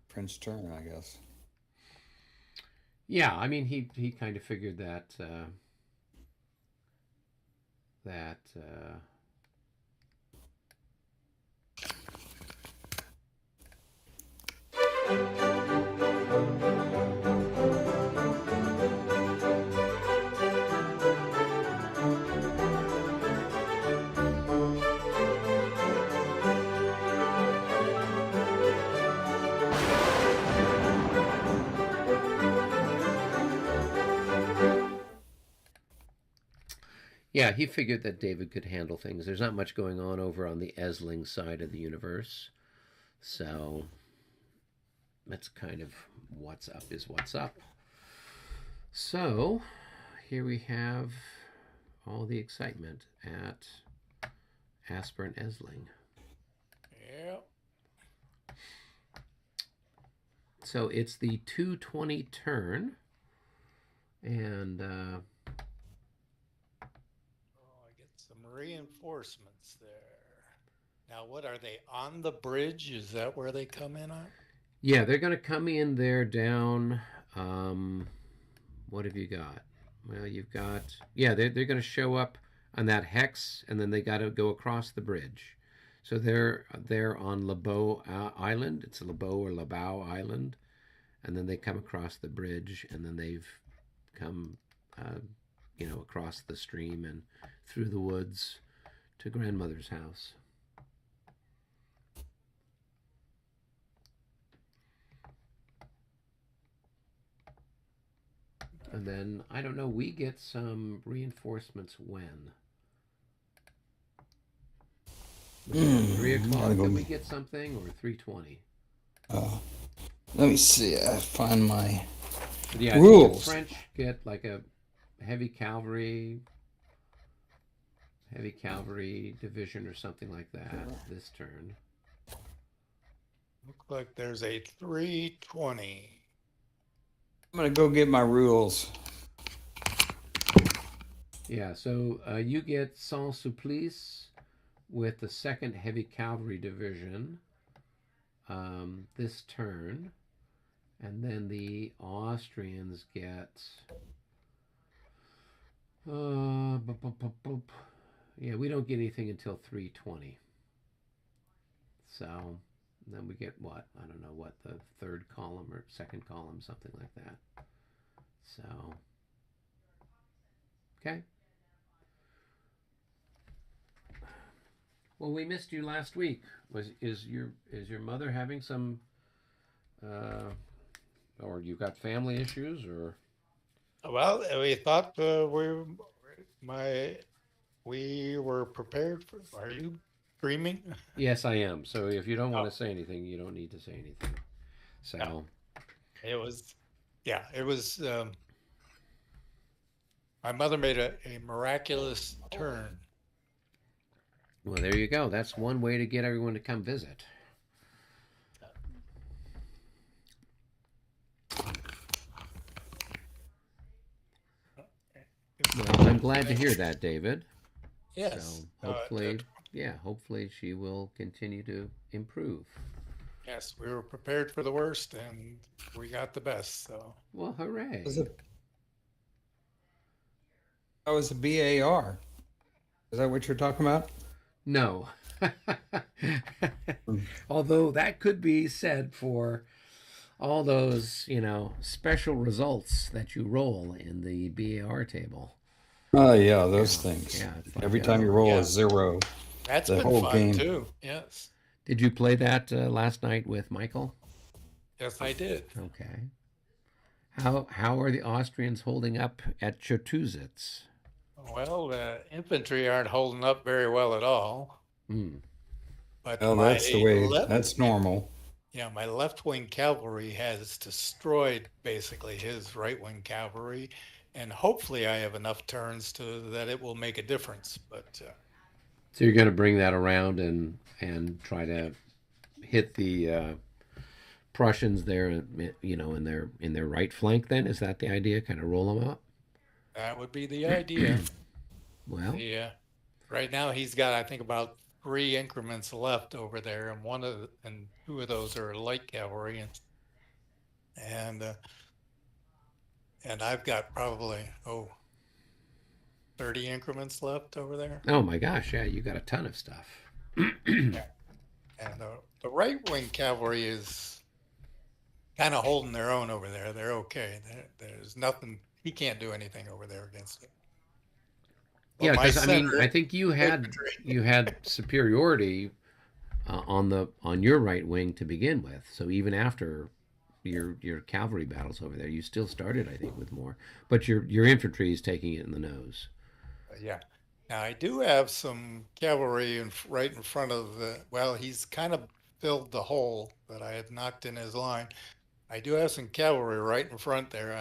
Prince turn, I guess. Yeah, I mean, he kind of figured that that yeah, he figured that David could handle things. There's not much going on over on the Essling side of the universe, so that's kind of what's up is what's up. So here we have all the excitement at Aspern-Essling. Yeah. So it's the 220 turn, and I get some reinforcements there. Now, what are they on the bridge? Is that where they come in on? yeah, they're going to come in there down. What have you got? Well, you've got, yeah, they're going to show up on that hex, and then they got to go across the bridge. So they're on Lebeau Island. It's Lebeau or Lebeau Island, and then they come across the bridge, and then they've come, across the stream and through the woods to grandmother's house. And then, I don't know, we get some reinforcements when? 3 o'clock that we get something, or 3:20? Let me see. I find my Yeah, rules. The French get like a heavy cavalry division or something like that this turn. Looks like there's a 320. I'm going to go get my rules. Yeah, so you get Sans Supplice with the 2nd Heavy Cavalry Division this turn. And then the Austrians get. Yeah, we don't get anything until 3:20. So then we get what? I don't know what, the 3rd column or 2nd column, something like that. So. Okay. Well, we missed you last week. Is your mother having some, or you got family issues, or? Well, we thought we were prepared for. Are you dreaming? Yes, I am. So if you don't want to say anything, you don't need to say anything. So. No. It was, yeah, it was. My mother made a miraculous turn. Well, there you go. That's one way to get everyone to come visit. Well, I'm glad to hear that, David. Yes. So hopefully she will continue to improve. Yes, we were prepared for the worst, and we got the best. So. Well, hooray! That was a BAR. Is that what you're talking about? No. Although that could be said for all those, special results that you roll in the BAR table. Oh, yeah, those things. Yeah, like, every time you roll a 0. That's the whole fun game too. Yes. Did you play that last night with Michael? Yes, I did. Okay. How are the Austrians holding up at Chertuzitz? Well, the infantry aren't holding up very well at all. But that's the way. That's normal. Yeah, my left-wing cavalry has destroyed basically his right-wing cavalry, and hopefully I have enough turns that it will make a difference. But so you're going to bring that around and try to hit the Prussians there, in their right flank. Then is that the idea? Kind of roll them up. That would be the idea. Well, yeah. Right now he's got, I think, about 3 increments left over there, and 2 of those are light cavalry, and and I've got probably 30 increments left over there. Oh my gosh, yeah, you got a ton of stuff. Yeah. And the right wing cavalry is kind of holding their own over there. They're okay. There's nothing. He can't do anything over there against it. Yeah, But my because I mean, center I think you had superiority on your right wing to begin with. So even after your cavalry battles over there, you still started, I think, with more. But your infantry is taking it in the nose. Yeah. Now I do have some cavalry right in front of the. Well, he's kind of filled the hole that I had knocked in his line. I do have some cavalry right in front there.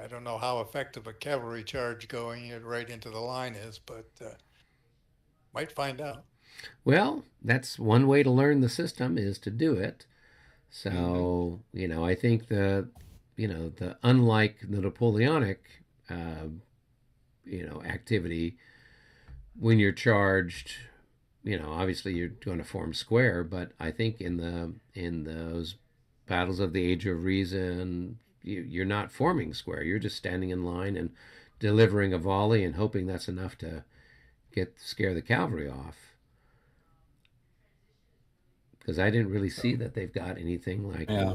I don't know how effective a cavalry charge going it right into the line is, but might find out. Well, that's one way to learn the system is to do it. So I think the unlike the Napoleonic activity when you're charged, obviously you're going to form square, but I think in those battles of the Age of Reason, you're not forming square. You're just standing in line and delivering a volley and hoping that's enough to scare the cavalry off. Because I didn't really see that they've got anything like Yeah.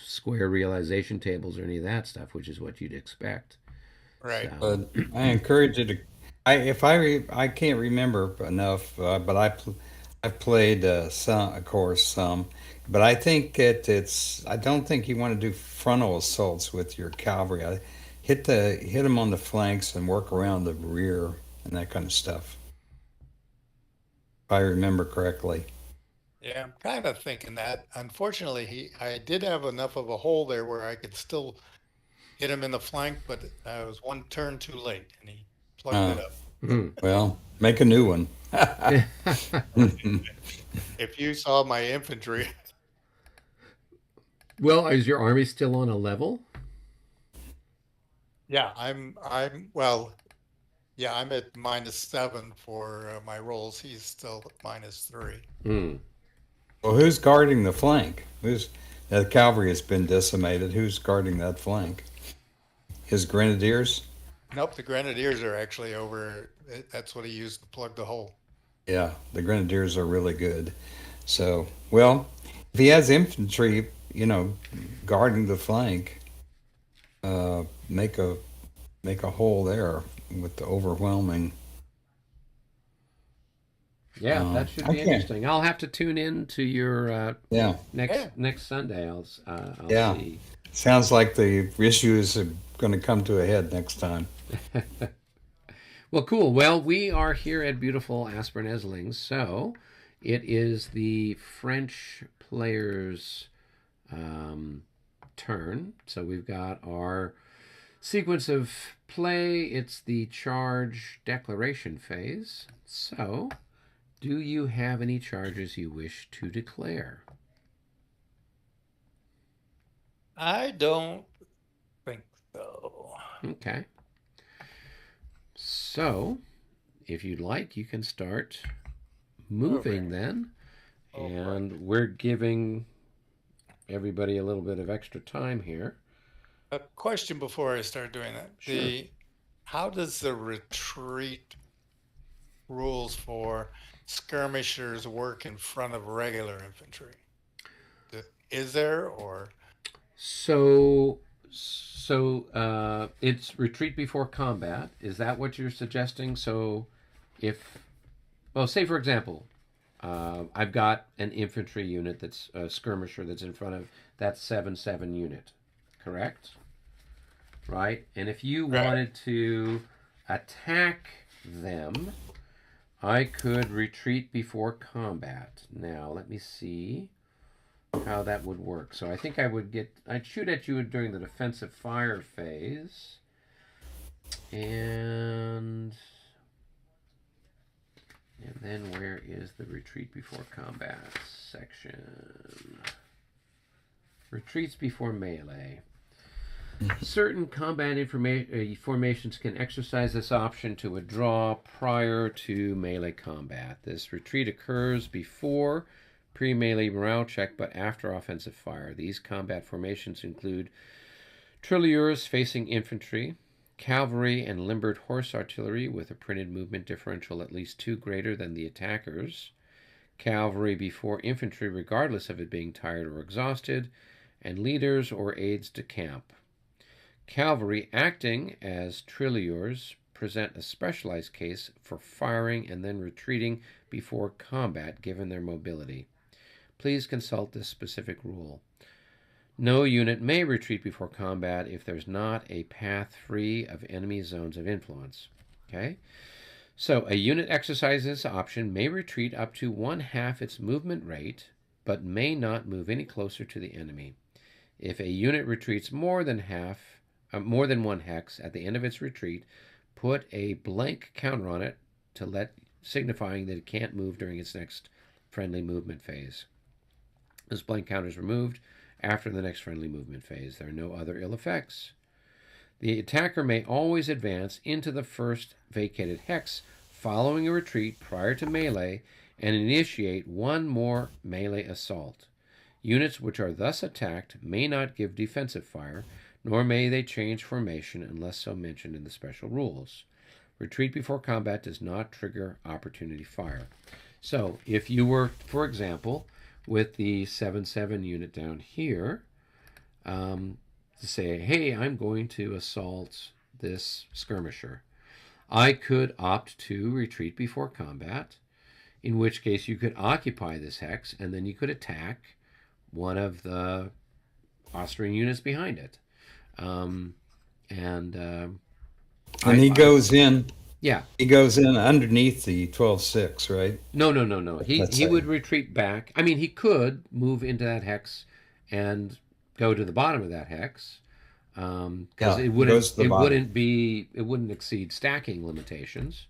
square realization tables or any of that stuff, which is what you'd expect. Right. So, But I encourage you to. I can't remember enough, but I've played some, of course, some. But I think it's. I don't think you want to do frontal assaults with your cavalry. Hit them on the flanks and work around the rear and that kind of stuff. If I remember correctly. Yeah, I'm kind of thinking that. Unfortunately, I did have enough of a hole there where I could still hit him in the flank, but I was one turn too late, and he plugged Uh, it up. well, make a new one. If you saw my infantry, well, is your army still on a level? yeah, well, yeah, I'm at -7 for my rolls. He's still at -3. Hmm. Well, who's guarding the flank? The cavalry has been decimated. Who's guarding that flank? His grenadiers? Nope, the grenadiers are actually over. That's what he used to plug the hole. Yeah, the grenadiers are really good. So, well, if he has infantry, guarding the flank, uh, make a hole there with the overwhelming. Yeah, that should I be can't. interesting. I'll have to tune in to your Yeah, Yeah. next Sunday. I'll yeah. see. Sounds like the issues are going to come to a head next time. Well, cool. Well, we are here at beautiful Aspern-Essling, so it is the French players' turn. So we've got our sequence of play. It's the charge declaration phase. So, do you have any charges you wish to declare? I don't think so. Okay. So, if you'd like, you can start moving then. And we're giving everybody a little bit of extra time here. A question before I start doing that. Sure. How does the retreat rules for skirmishers work in front of regular infantry? Is there or So it's retreat before combat. Is that what you're suggesting? So say for example, I've got an infantry unit that's a skirmisher that's in front of that 7-7 unit, correct? Right? And if you wanted to attack them, I could retreat before combat. Now, let me see how that would work. So I think I'd shoot at you during the defensive fire phase. And then where is the retreat before combat section? Retreats before melee. Certain combat formations can exercise this option to withdraw prior to melee combat. This retreat occurs before pre-melee morale check, but after offensive fire. These combat formations include tirailleurs facing infantry, cavalry and limbered horse artillery with a printed movement differential at least 2 greater than the attackers, cavalry before infantry regardless of it being tired or exhausted, and leaders or aides de camp. Cavalry acting as tirailleurs present a specialized case for firing and then retreating before combat given their mobility. Please consult this specific rule. No unit may retreat before combat if there's not a path free of enemy zones of influence. Okay? So a unit exercising this option may retreat up to 1/2 its movement rate, but may not move any closer to the enemy. If a unit retreats more than 1 hex at the end of its retreat, put a blank counter on it signifying that it can't move during its next friendly movement phase. This blank counter is removed after the next friendly movement phase. There are no other ill effects. The attacker may always advance into the first vacated hex following a retreat prior to melee and initiate 1 more melee assault. Units which are thus attacked may not give defensive fire, nor may they change formation unless so mentioned in the special rules. Retreat before combat does not trigger opportunity fire. So if you were, for example, with the 7-7 unit down here, to say, hey, I'm going to assault this skirmisher, I could opt to retreat before combat, in which case you could occupy this hex, and then you could attack one of the Austrian units behind it. He goes in. Yeah. He goes in underneath the 12-6, right? No. He would retreat back. I mean, he could move into that hex and go to the bottom of that hex, because it wouldn't exceed stacking limitations,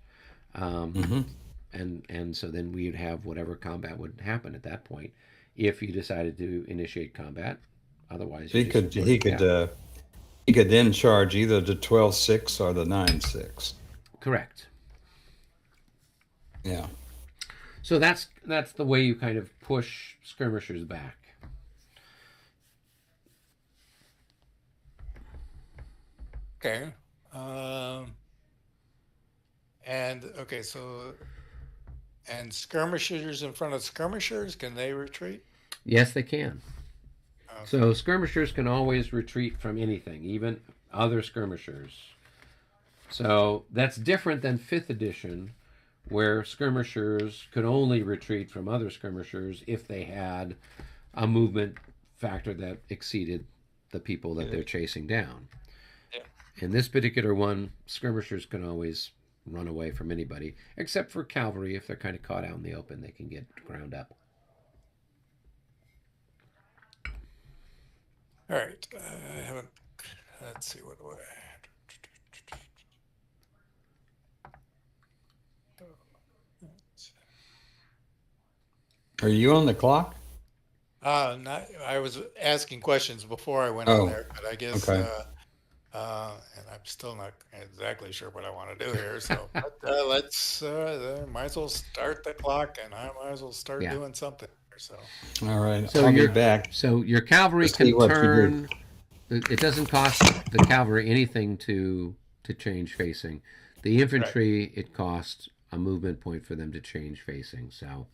and so then we would have whatever combat would happen at that point if you decided to initiate combat. Otherwise, he could then charge either the 12-6 or the 9-6. Correct. Yeah. So that's the way you kind of push skirmishers back. Okay. And skirmishers in front of skirmishers, can they retreat? Yes, they can. Okay. So skirmishers can always retreat from anything, even other skirmishers. So that's different than 5th edition, where skirmishers could only retreat from other skirmishers if they had a movement factor that exceeded the people that they're chasing down. Yeah. In this particular one, skirmishers can always run away from anybody, except for cavalry. If they're kind of caught out in the open, they can get ground up. All right. I haven't. Let's see. What do I? Are you on the clock? Not. I was asking questions before I went on there, but I guess. Okay. And I'm still not exactly sure what I want to do here. So let's. Might as well start the clock, and I might as well start doing something here. So. All right. So I'll be back. So your cavalry can turn. It doesn't cost the cavalry anything to change facing. The infantry, right, it costs a movement point for them to change facing. So.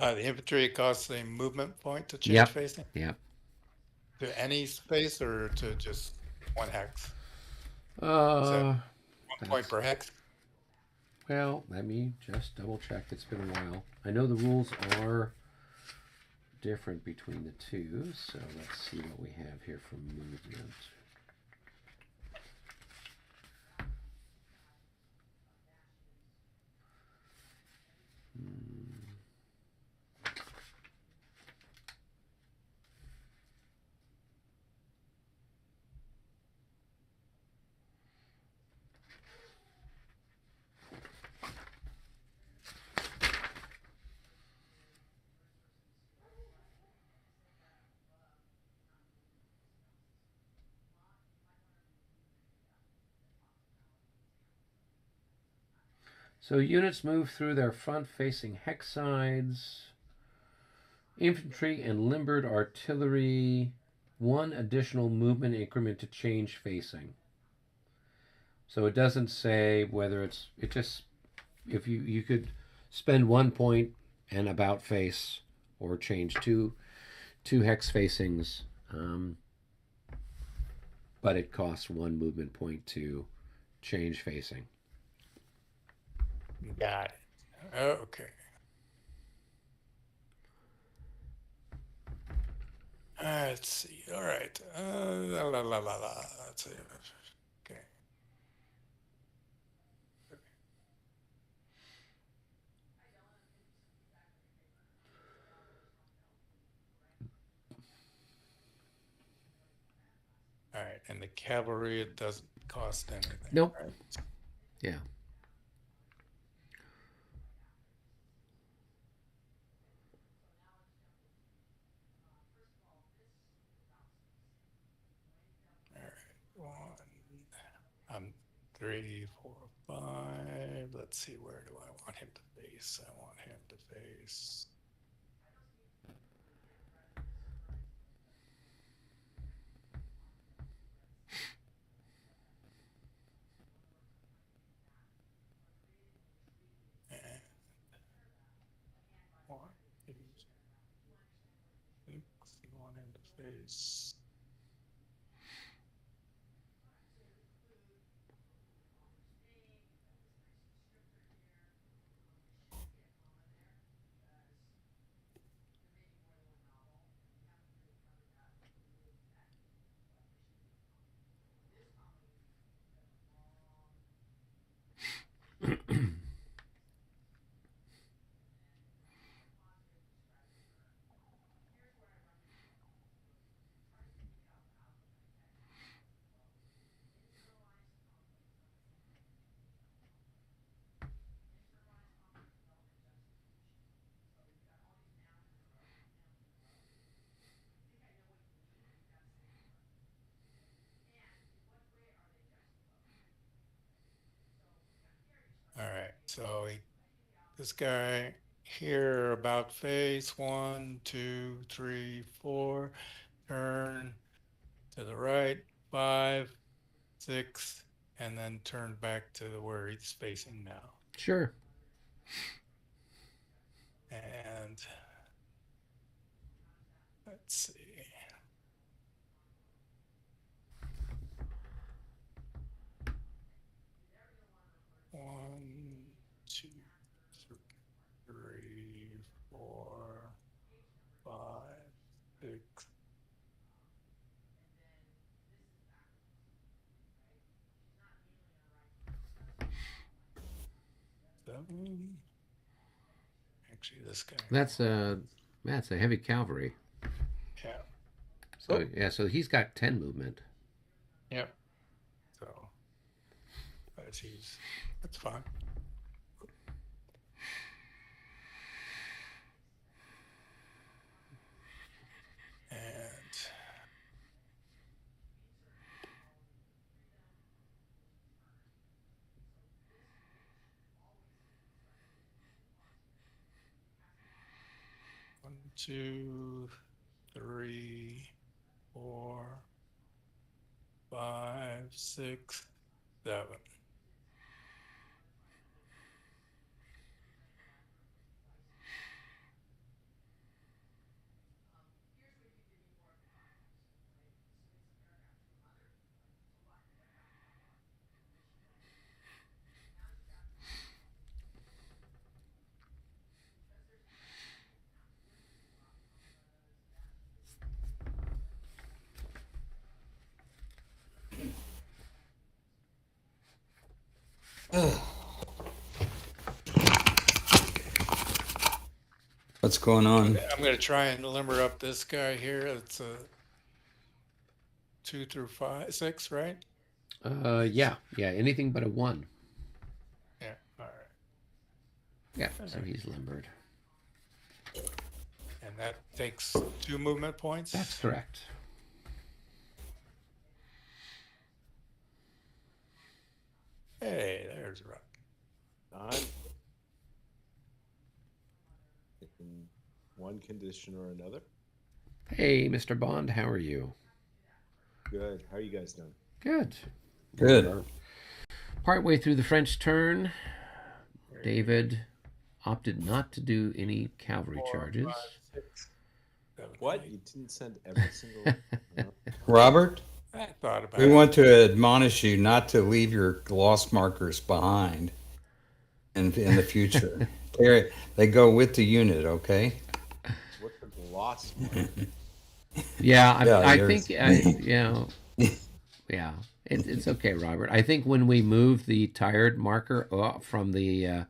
The infantry costs a movement point to change facing? Yep. To any space or to just 1 hex? Is that 1 point per hex? Well, let me just double check. It's been a while. I know the rules are different between the two, so let's see what we have here for movement. So units move through their front-facing hex sides. Infantry and limbered artillery, 1 additional movement increment to change facing. So it doesn't say whether it just, if you could spend 1 point and about face, or change two hex facings, but it costs 1 movement point to change facing. Got it. Okay. Let's see. All right. Let's see. Okay. All right. And the cavalry, it doesn't cost anything. Nope. Right? Yeah. All right. 1, 3, 4, 5. Let's see. Where do I want him to face? I want him to face. And 1, 2, 6. You want him to face. All right, so this guy here about face 1, 2, 3, 4, turn to the right 5, 6, and then turn back to where he's facing now. Sure. And let's see. One, 2, 3, 4, 5, 6. 7. Actually, this guy. That's a heavy cavalry. Yeah. So yeah, so he's got 10 movement. Yep. So that's fine. And 1, 2, 3, 4, 5, 6, 7. What's going on? I'm going to try and limber up this guy here. It's a 2 through 5, 6, right? Yeah. Anything but a 1. Yeah. All right. Yeah. So he's limbered. And that takes 2 movement points. That's correct. Hey, there's I'm in one condition or another. Hey, Mr. Bond, how are you? Good. How are you guys doing? Good. Good. We're partway through the French turn. David opted not to do any cavalry charges. 6, 7, What? 8. You didn't send every single. Robert, I thought about we it. want to admonish you not to leave your lost markers behind in the future. They go with the unit, okay? What's the gloss mark? Yeah, Yeah, I there's- think, yeah, it's okay, Robert. I think when we move the tired marker from the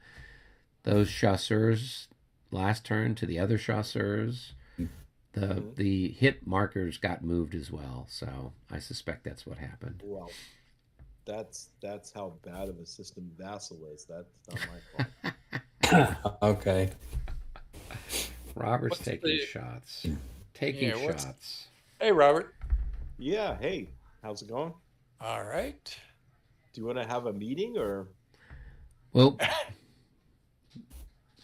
those chasseurs last turn to the other chasseurs, the hit markers got moved as well. So I suspect that's what happened. Well, that's how bad of a system Vassal is. That's not my fault. Okay. Robert's What's taking the- shots. Taking Yeah, what's- shots. Hey, Robert. Yeah. Hey, how's it going? All right. Do you want to have a meeting or? Well,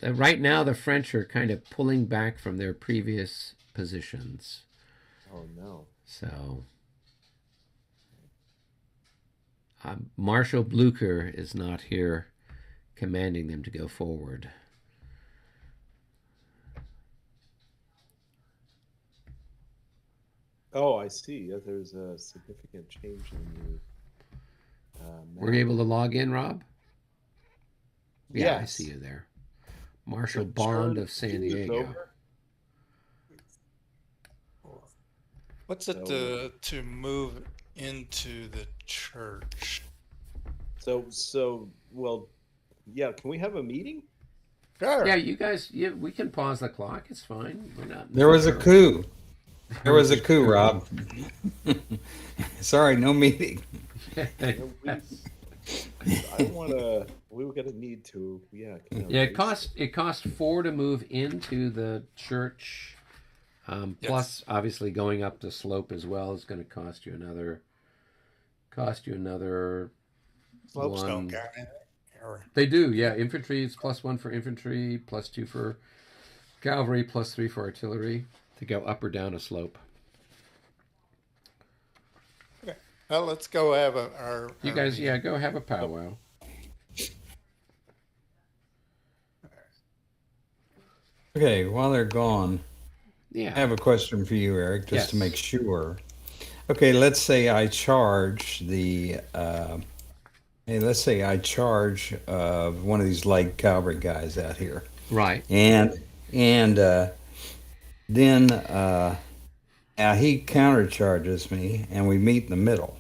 right now the French are kind of pulling back from their previous positions. Oh no. So Marshal Blucher is not here commanding them to go forward. Oh, I see. Yeah, there's a significant change in the. Were you able to log in, Rob? Yeah, I Yes. see you there. Marshal The Bond turn of San two is Diego. over. What's it to move into the church? So, well, yeah. Can we have a meeting? Sure. Yeah, you guys, we can pause the clock. It's fine. We're not. There was a coup. There was a coup, Rob. Sorry, no meeting. No, I want to. We were gonna need to. Yeah. Yeah, it cost 4 to move into the church. Plus, obviously, going up the slope as well is going to cost you another. Slopes one. don't count anything. Or, They do, yeah. Infantry is +1 for infantry, +2 for cavalry, +3 for artillery to go up or down a slope. well, let's go have our. You our guys, meeting. yeah, go have a powwow. Okay, while they're gone, I Yeah. have a question for you, Eric, just to Yes. make sure. Okay, let's say I charge let's say I charge one of these light cavalry guys out here, Right. and then he countercharges me, and we meet in the middle,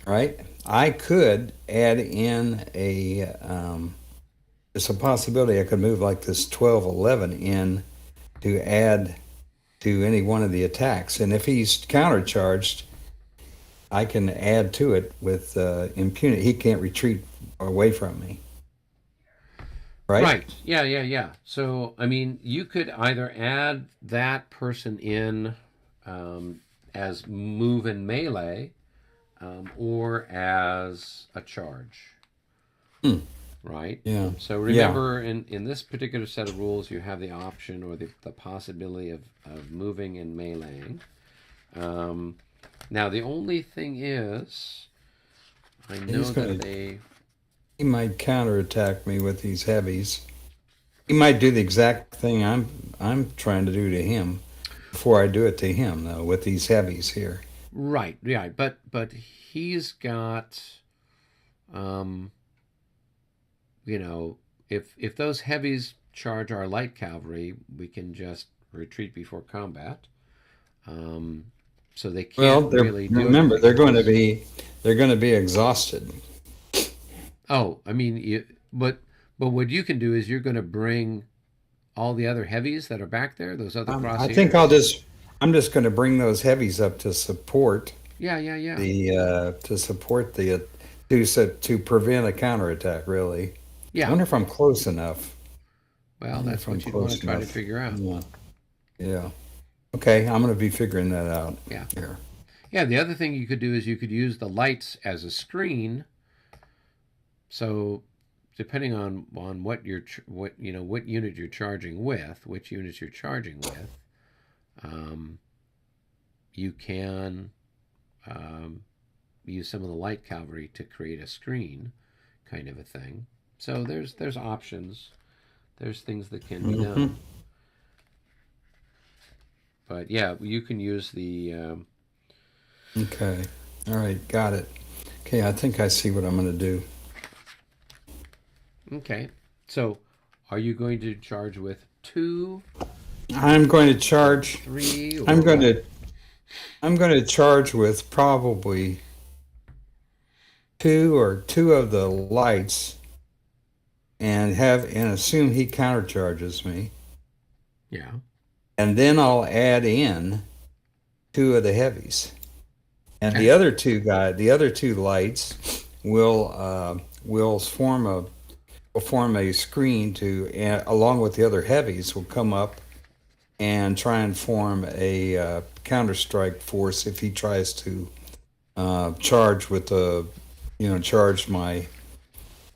right? I could add in there's a possibility I could move like this 12-11 in to add to any one of the attacks. And if he's countercharged, I can add to it with impunity. He can't retreat away from me. Right? Yeah. So, I mean, you could either add that person in as move and melee or as a charge. Right? Yeah. So remember, in this particular set of rules, you have the option or the possibility of moving and meleeing. Now, the only thing is, I know He's gonna- that He might counterattack me with these heavies. He might do the exact thing I'm trying to do to him before I do it to him, though, with these heavies here. Right, yeah, but he's got, if those heavies charge our light cavalry, we can just retreat before combat. So they Well, can't really do remember anything they're going to be exhausted. Oh, I mean, but what you can do is you're going to bring all the other heavies that are back there, those other crosshairs. I think I'm just going to bring those heavies up to support Yeah. to prevent a counterattack. Really. I Yeah. wonder if I'm close enough. Well, that's what you want to try to figure out. Yeah. Okay, I'm going to be figuring that out. Yeah. Here. Yeah, the other thing you could do is you could use the lights as a screen. So depending on what what what unit you're charging with, which units you're charging with, um, you can use some of the light cavalry to create a screen, kind of a thing. So there's options. There's things that can be done. But yeah, you can use the. Okay. All right. Got it. Okay. I think I see what I'm going to do. Okay. So, are you going to charge with 2, I'm going to charge. 3? I'm going to charge with probably two of the lights, and assume he countercharges me, Yeah. and then I'll add in 2 of the heavies, and Okay. the other two lights will form a screen along with the other heavies, will come up and try and form a counter-strike force if he tries to charge charge my,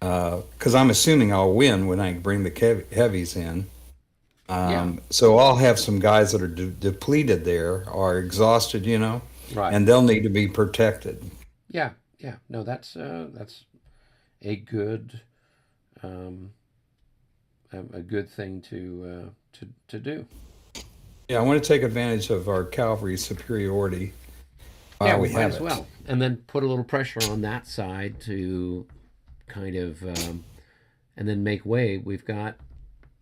because I'm assuming I'll win when I bring the heavies in. Yeah. So I'll have some guys that are depleted there, are exhausted, Right. and they'll need to be protected. Yeah. Yeah. No, that's a good a good thing to do. Yeah, I want to take advantage of our cavalry superiority Yeah, while we we might have as it. well, and then put a little pressure on that side to kind of, and then make way. We've got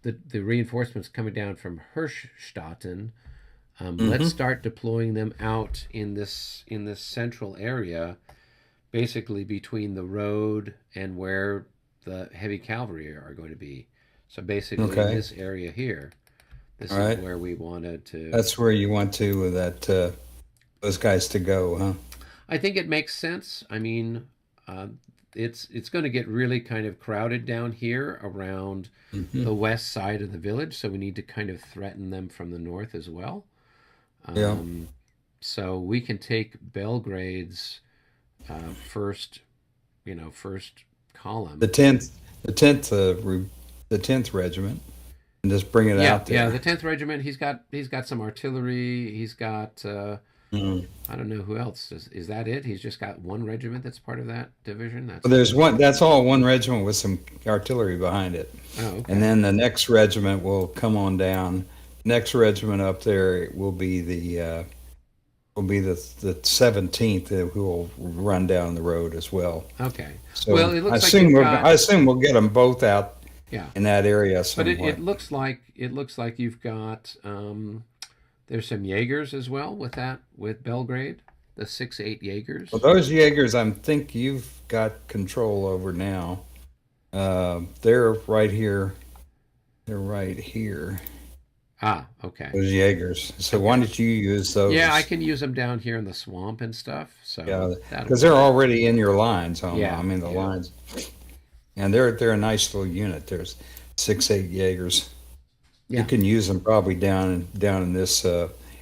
the reinforcements coming down from Hirschstatten. Let's start deploying them out in this central area, basically between the road and where the heavy cavalry are going to be. So basically, in Okay. this area here, this All is right. where we wanted to. That's where you want those guys to go, huh? I think it makes sense. I mean, it's going to get really kind of crowded down here around the west side of the village, so we need to kind of threaten them from the north as well. Yeah. So we can take Belgrade's first, first column. The 10th regiment, and just bring it out there. Yeah, the 10th regiment. He's got some artillery. He's got I don't know who else is that it. He's just got one regiment that's part of that division. Well, there's one. That's all one regiment with some artillery behind it, Oh, okay. and then the next regiment will come on down. Next regiment up there will be the 17th, who will run down the road as well. Okay. So Well, it looks I like assume you've we're, got- I assume we'll get them both out Yeah. in that area But somewhat. it looks like you've got there's some Jaegers as well with Belgrade, the 6-8 Jaegers. Well, those Jaegers, I think you've got control over now. They're right here. They're right here. Ah, okay. Those Jaegers. So why don't you use those? Yeah, I can use them down here in the swamp and stuff. So Yeah, that'll because they're already in your lines. Yeah, I mean the yeah. lines, and they're a nice little unit. There's 6-8 Jaegers. Yeah. You can use them probably down in this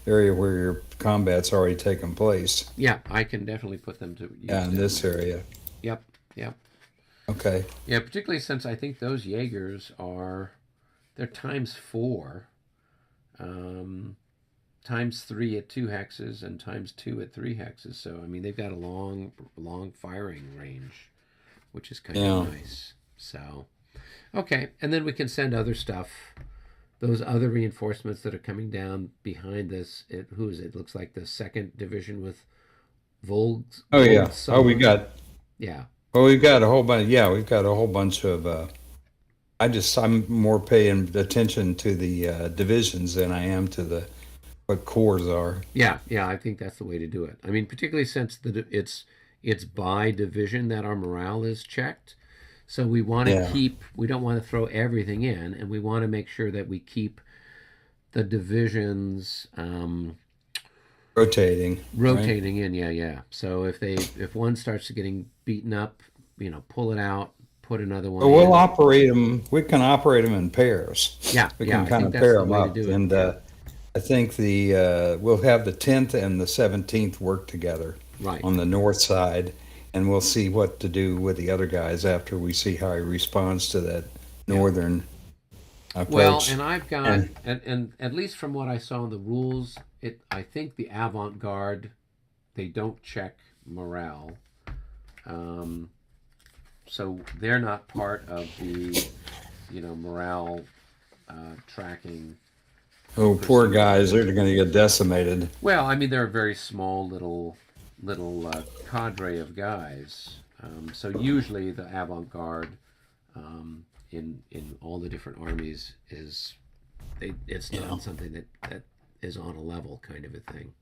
area where your combat's already taken place. Yeah, I can definitely put them to use. Yeah, in down this there. area. Yep. Okay. Yeah, particularly since I think those Jaegers they're ×4, ×3 at 2 hexes and ×2 at 3 hexes. So I mean they've got a long firing range, which is kind Yeah. of nice. So okay, and then we can send other stuff. Those other reinforcements that are coming down behind this. Who is it? It looks like the 2nd Division with Volks. Oh yeah. Oh, Yeah. we've got a whole bunch. Yeah, we've got a whole bunch of. I'm more paying attention to the divisions than I am to what corps are. Yeah, I think that's the way to do it. I mean, particularly since it's by division that our morale is checked. So we want to we don't want to throw everything in, and we want to make sure that we keep the divisions Rotating. rotating in. Yeah. So if one starts getting beaten up, pull it out, put another one. Well, we'll in. operate them. We can operate them in pairs. Yeah, We yeah, can I kind think of that's pair the them way to up, do it, and yeah. I think we'll have the 10th and the 17th work together Right. on the north side, and we'll see what to do with the other guys after we see how he responds to that northern Well, approach. and I've got, and at least from what I saw in the rules, I think the avant-garde, they don't check morale, so they're not part of the, morale tracking. Oh, poor guys, they're going to get decimated. Well, I mean, they're a very small little cadre of guys. So usually the avant-garde in all the different armies it's not something that is on a level kind of a thing.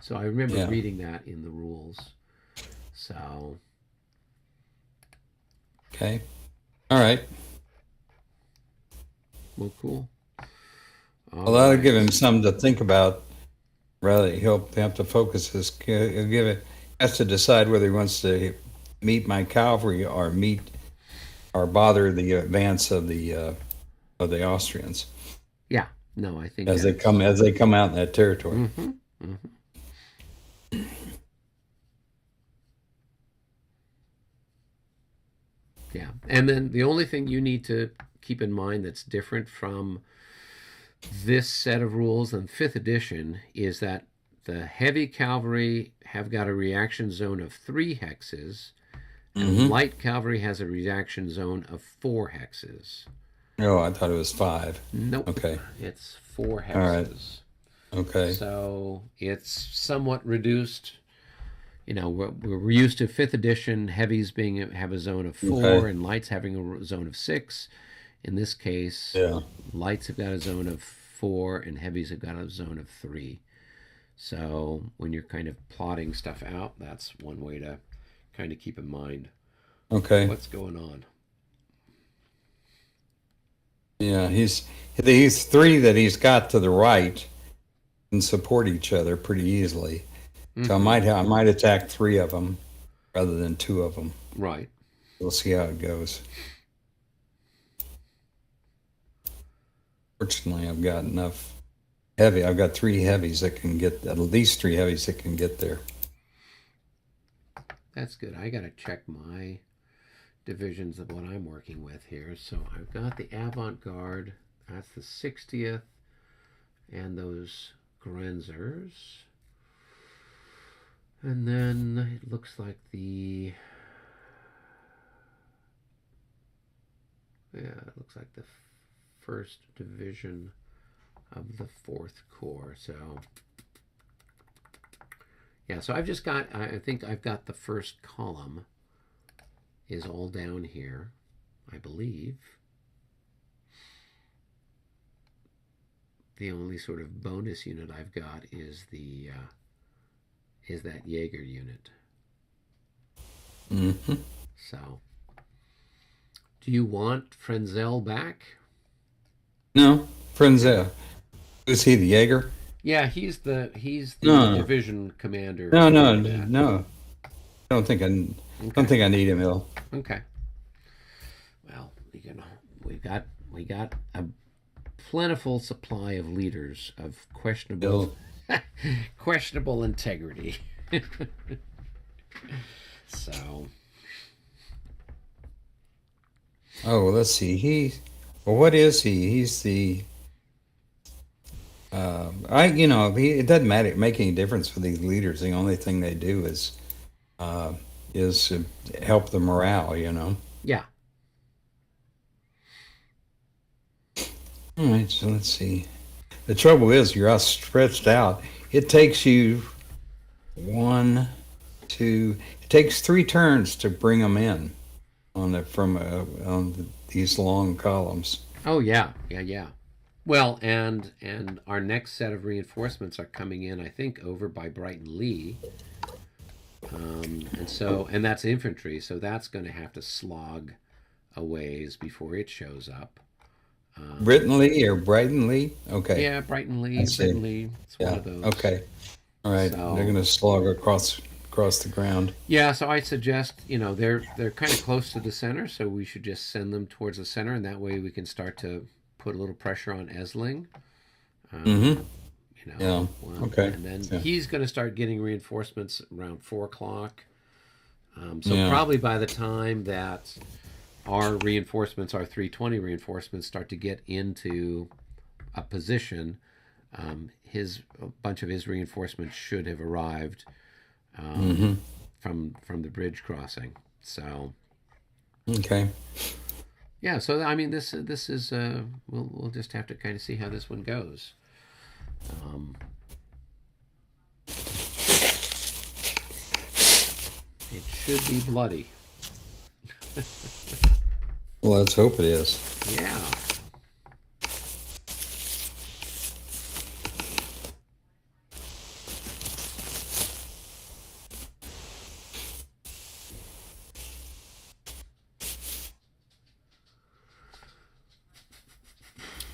So I remember reading that in the rules. So Okay. All right. well, cool. Well, that'll give him something to think about. Rather, he'll have to focus his. He'll give it. Has to decide whether he wants to meet my cavalry or bother the advance of the Austrians Yeah. No, I think as they come out in that territory. Mm-hmm, mm-hmm. Yeah, and then the only thing you need to keep in mind that's different from this set of rules and 5th edition is that the heavy cavalry have got a reaction zone of 3 hexes, and light cavalry has a reaction zone of 4 hexes. Oh, I thought it was 5. Nope. Okay. It's 4 hexes. All right. Okay. So it's somewhat reduced. We're used to 5th edition heavies have a zone of 4 and lights having a zone of 6. In this case, lights have got a zone of 4 and heavies have got a zone of 3. So when you're kind of plotting stuff out, that's one way to kind of keep in mind what's going on. Yeah, these 3 that he's got to the right can support each other pretty easily. So I might attack 3 of them rather than 2 of them. Right. We'll see how it goes. Fortunately, I've got enough heavy. I've got 3 heavies that can get at least 3 heavies that can get there. That's good. I got to check my divisions of what I'm working with here. So I've got the avant-garde. That's the 60th, and those Grenzers. And then it looks like the 1st division of the 4th Corps. So so I've just got, I think I've got the first column is all down here, I believe. The only sort of bonus unit I've got is that Jaeger unit. So, do you want Frenzel back? No, Frenzel. Is he the Jaeger? Yeah, he's the division commander. No. I don't think I need him, Bill. Okay. Well, we got a plentiful supply of leaders of questionable integrity. So. Oh, let's see. What is he? He's the. It doesn't make any difference for these leaders. The only thing they do is help the morale. Yeah. All right. So let's see. The trouble is, you're all stretched out. It takes you 1, 2. It takes 3 turns to bring them in on these long columns. Oh yeah. Well, and our next set of reinforcements are coming in, I think, over by Brighton Lee, and that's infantry, so that's going to have to slog a ways before it shows up. Brighton Lee or Brighton Lee? Okay. Yeah, Brighton Lee. It's one of those. Okay. All right. So, they're going to slog across the ground. Yeah, so I suggest, they're kind of close to the center, so we should just send them towards the center, and that way we can start to put a little pressure on Essling. Okay. And then he's going to start getting reinforcements around 4 o'clock. So Yeah. probably by the time that our reinforcements, our 320 reinforcements, start to get into a position, a bunch of his reinforcements should have arrived from the bridge crossing. So Okay. yeah, so I mean this is we'll just have to kind of see how this one goes. It should be bloody. Well, let's hope it is. Yeah.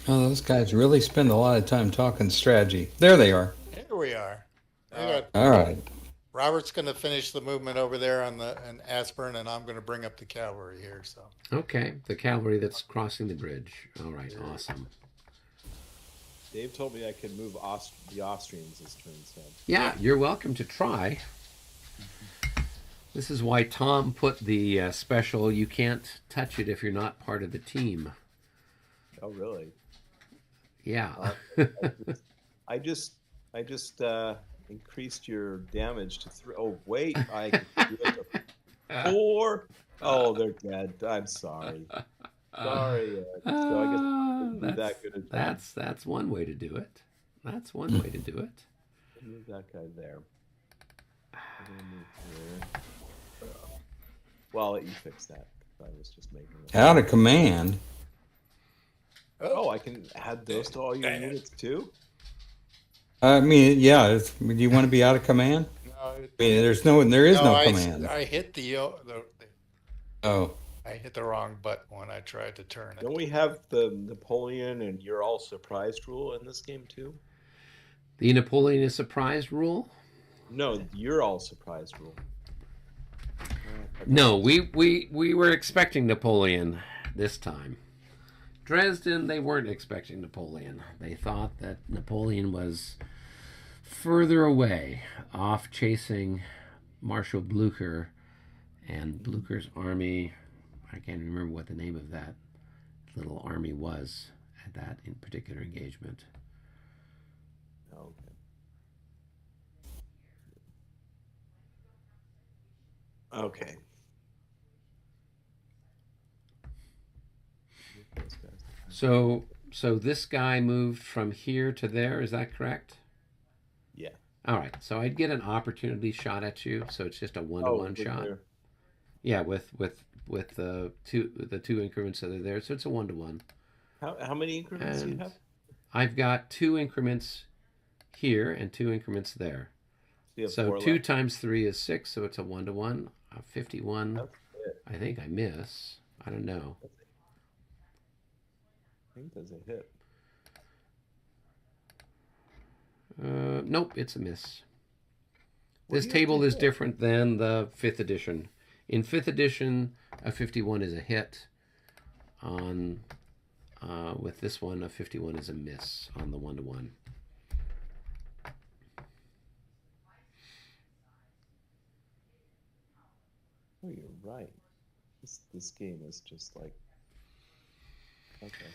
Oh, those guys really spend a lot of time talking strategy. There they are. Here we are. I got- All right. Robert's going to finish the movement over there on in Aspern, and I'm going to bring up the cavalry here. So Okay, the cavalry that's crossing the bridge. All right, awesome. Dave told me I could move the Austrians this turn, so. Yeah, you're welcome to try. This is why Tom put the special, you can't touch it if you're not part of the team. Oh, really? Yeah. I just increased your damage to 3. Oh, wait, I can do it to 4. Oh, they're dead. I'm sorry. Sorry. So I guess I'm not that good at that. That's one way to do it. That's one way to do it. Move that guy there. I'm gonna move here. Well, I'll let you fix that. I was just making it. Out of command. Oh, I can add those to all your units too? I mean, yeah. Do you want to be out of command? no, I mean, there is no command. I hit Oh, I hit the wrong button when I tried to turn it. Don't we have the Napoleon and you're all surprised rule in this game too? The Napoleon is surprised rule? No, you're all surprised rule. No, we were expecting Napoleon this time. Dresden, they weren't expecting Napoleon. They thought that Napoleon was further away, off chasing Marshal Blucher and Blucher's army. I can't remember what the name of that little army was at that in particular engagement. Okay. So this guy moved from here to there, is that correct? Yeah. All right. So I'd get an opportunity shot at you, so it's just a 1-to-1 shot. There. Yeah, with the two increments that are there, so it's a 1-to-1. How many increments do you have? I've got 2 increments here and 2 increments there. So 2 times 3 is 6, so it's a 1-to-1. 51. I think I miss. I don't know. I think there's a hit. Nope, it's a miss. This table is different than the 5th edition. In 5th edition, a 51 is a hit. With this one, a 51 is a miss on the 1-to-1. Oh, you're right. This game is just like, okay.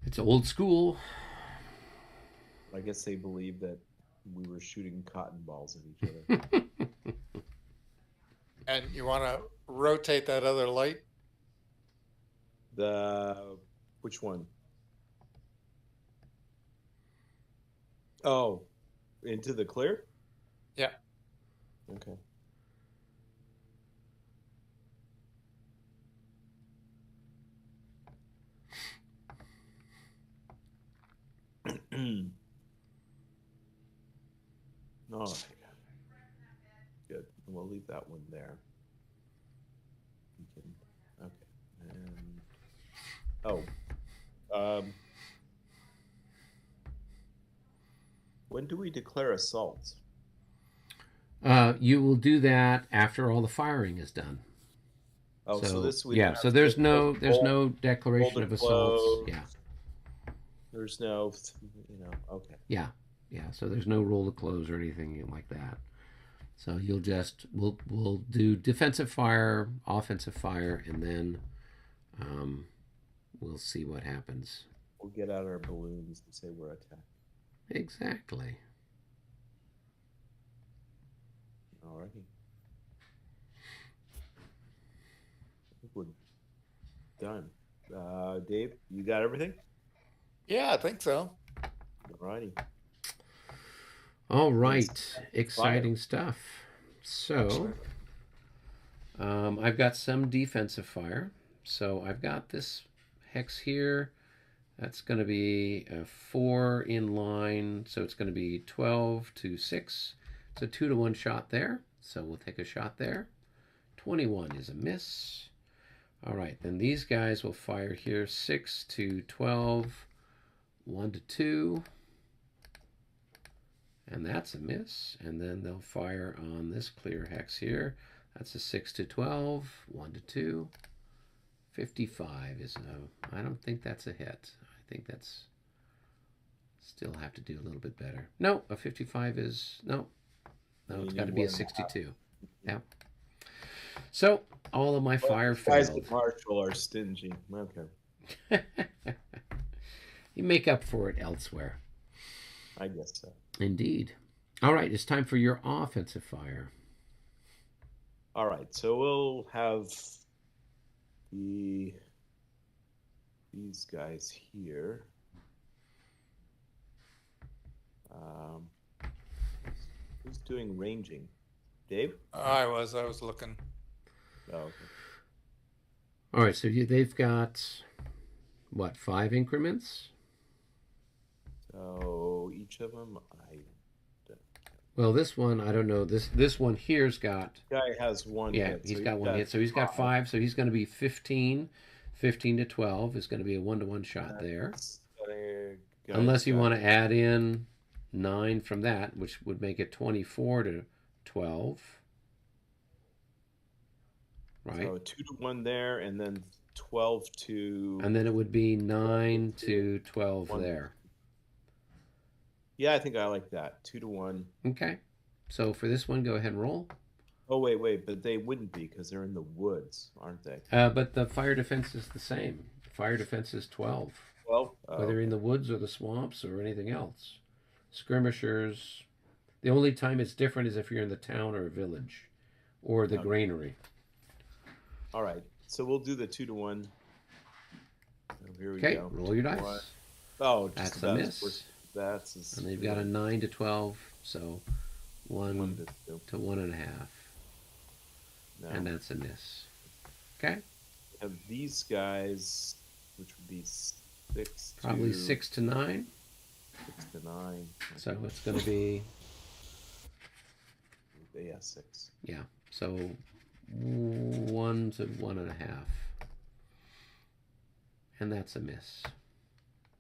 It's old school. I guess they believe that we were shooting cotton balls at each other. And you want to rotate that other light? Which one? Oh, into the clear? Yeah. Okay. Oh, good. We'll leave that one there. Okay. And when do we declare assaults? You will do that after all the firing is done. Oh, so this week. Yeah, so there's no declaration of assaults. Yeah. There's no, okay. Yeah, so there's no roll to close or anything like that. So you'll just we'll do defensive fire, offensive fire, and then we'll see what happens. We'll get out our balloons and say we're attacked. Exactly. Alrighty. I think we're done. Dave, you got everything? Yeah, I think so. Alrighty. All right, exciting stuff. So, I've got some defensive fire. So I've got this hex here. That's going to be a 4 in line. So it's going to be 12 to 6. It's a 2 to 1 shot there. So we'll take a shot there. 21 is a miss. All right, then these guys will fire here. 6 to 12. 1 to 2. And that's a miss. And then they'll fire on this clear hex here. That's a 6 to 12. 1 to 2. 55 is no. I don't think that's a hit. I think that's still have to do a little bit better. No, a 55 is no. No, it's got to be a 62. Yeah. So all of my fire Guys failed. at Marshall are stingy. Okay. You make up for it elsewhere. I guess so. Indeed. All right, it's time for your offensive fire. All right, so we'll have these guys here. Who's doing ranging? Dave? I was looking. Oh, okay. All right, so they've got what, 5 increments? So each of them, Well, this one, I don't know. This one here's got... guy has one Yeah, hit. he's so got one hit. So he's got 5. So he's going to be 15. 15 to 12 is going to be a 1-to-1 shot there. Unless you want to add in 9 from that, which would make it 24 to 12. Right? So 2 to 1 there, and then 12 to... And then it would be 9 to 12 1. there. Yeah, I think I like that. 2 to 1. Okay. So for this one, go ahead and roll. Oh, wait, but they wouldn't be because they're in the woods, aren't they? But the fire defense is the same. Fire defense is 12. 12? Whether in the woods or the swamps or anything else. Skirmishers, the only time it's different is if you're in the town or village or the granary. All right, so we'll do the 2 to 1. Oh, here we Okay, go. roll your dice. Oh, just That's a about miss. That's And they've got a 9 to 12, so 1 to 2. to 1.5. No. And that's a miss. Okay, Have these guys, which would be 6 probably to 6 to 9. 6 to 9. So it's going to be, Yeah, 6. yeah, so 1 to 1.5. And that's a miss.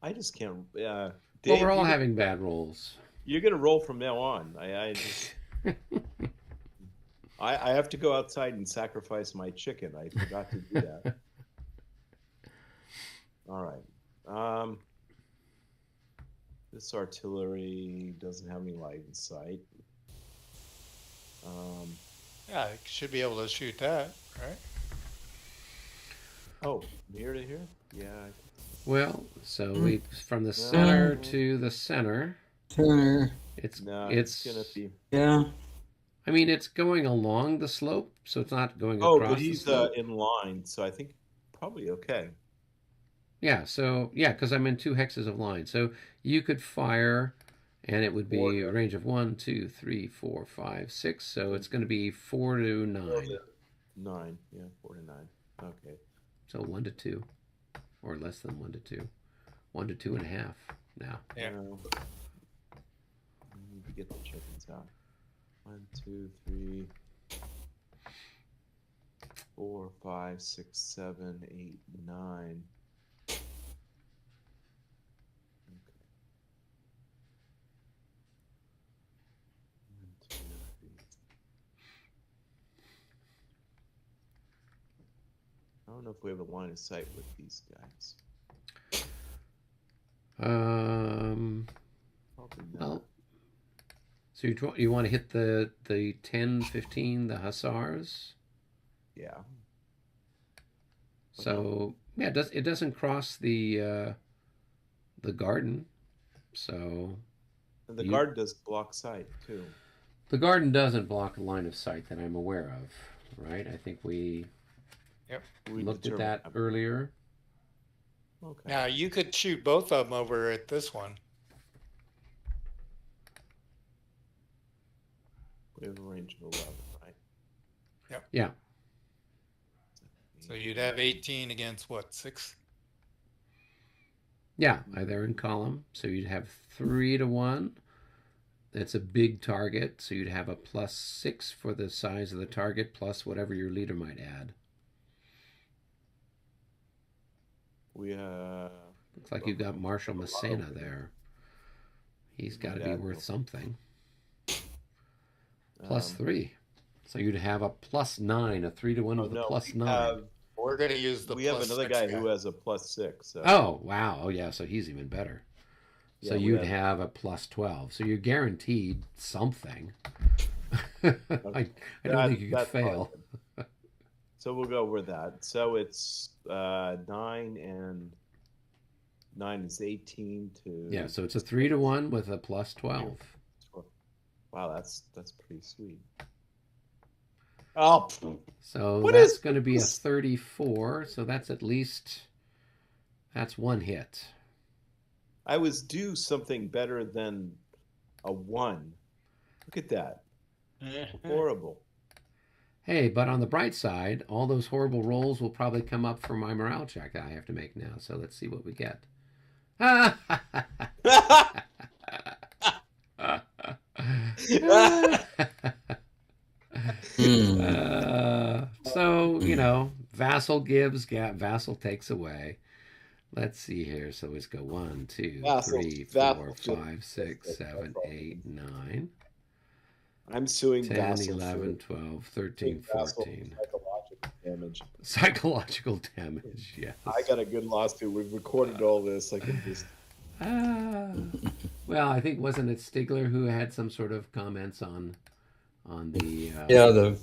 I just can't. Well, Dave, we're all having bad rolls. You're gonna roll from now on. I just. I have to go outside and sacrifice my chicken. I forgot to do that. All right. This artillery doesn't have any light in sight. Yeah, I should be able to shoot that, right? Oh, from here to here? Yeah. Well, so we from the center to the center. Center. It's it's gonna be. Yeah. I mean, it's going along the slope, so it's not going Oh, across but the he's slope. in line, so I think probably okay. Yeah, so yeah, because I'm in 2 hexes of line, so you could fire, and it would be a range of 1, 2, 3, 4, 5, 6. So it's going to be 4 to 9. 9, yeah, 4 to 9. Okay. So 1 to 2, or less than 1 to 2, 1 to 2.5 now. Yeah. I need to get the chickens out. 1, 2, 3, 4, 5, 6, 7, 8, 9. Okay. One, two, three. I don't know if we have a line of sight with these guys. Probably not. Well, So you want to hit the 10, 15, the hussars? Yeah. So yeah, it doesn't cross the garden. So And the you, guard does block sight too. the garden doesn't block a line of sight that I'm aware of, right? I think we Yep. We looked at determined that earlier. Okay. Now you could shoot both of them over at this one. We have a range of 11, right? Yeah. So you'd have 18 against what, 6? Yeah, either in column. So you'd have 3 to 1. That's a big target. So you'd have a +6 for the size of the target plus whatever your leader might add. We Looks like you've got Marshal Massena there. He's got to be worth something. +3. So you'd have a +9, a 3 to 1 with a +9. We're going to use the we have plus another 6 guy who has a +6. So. Oh, wow. Oh, yeah. So he's even better. So Yeah, we you'd have a +12. So you're guaranteed something. I don't think you could fail. Fine. So we'll go with that. So it's 9 and 9 is 18 to. Yeah, so it's a 3 to 1 with a +12. Wow, that's pretty sweet. Oh, So what that's is going to be a this? 34. So that's at least, that's one hit. I was due something better than a 1. Look at that. Horrible. Hey, but on the bright side, all those horrible rolls will probably come up for my morale check that I have to make now. So let's see what we get. So, vassal gives, vassal takes away. Let's see here. So let's go 1, 2, Vassal- 3, 4, vassal- 5, 6, 7, 8, 9, I'm suing 10, Vassal 11, for 12, 13, Vassal 14. psychological damage. Psychological damage, yes. I got a good lawsuit. We've recorded all this. I can just. Well, I think wasn't it Stigler who had some sort of comments on the Yeah,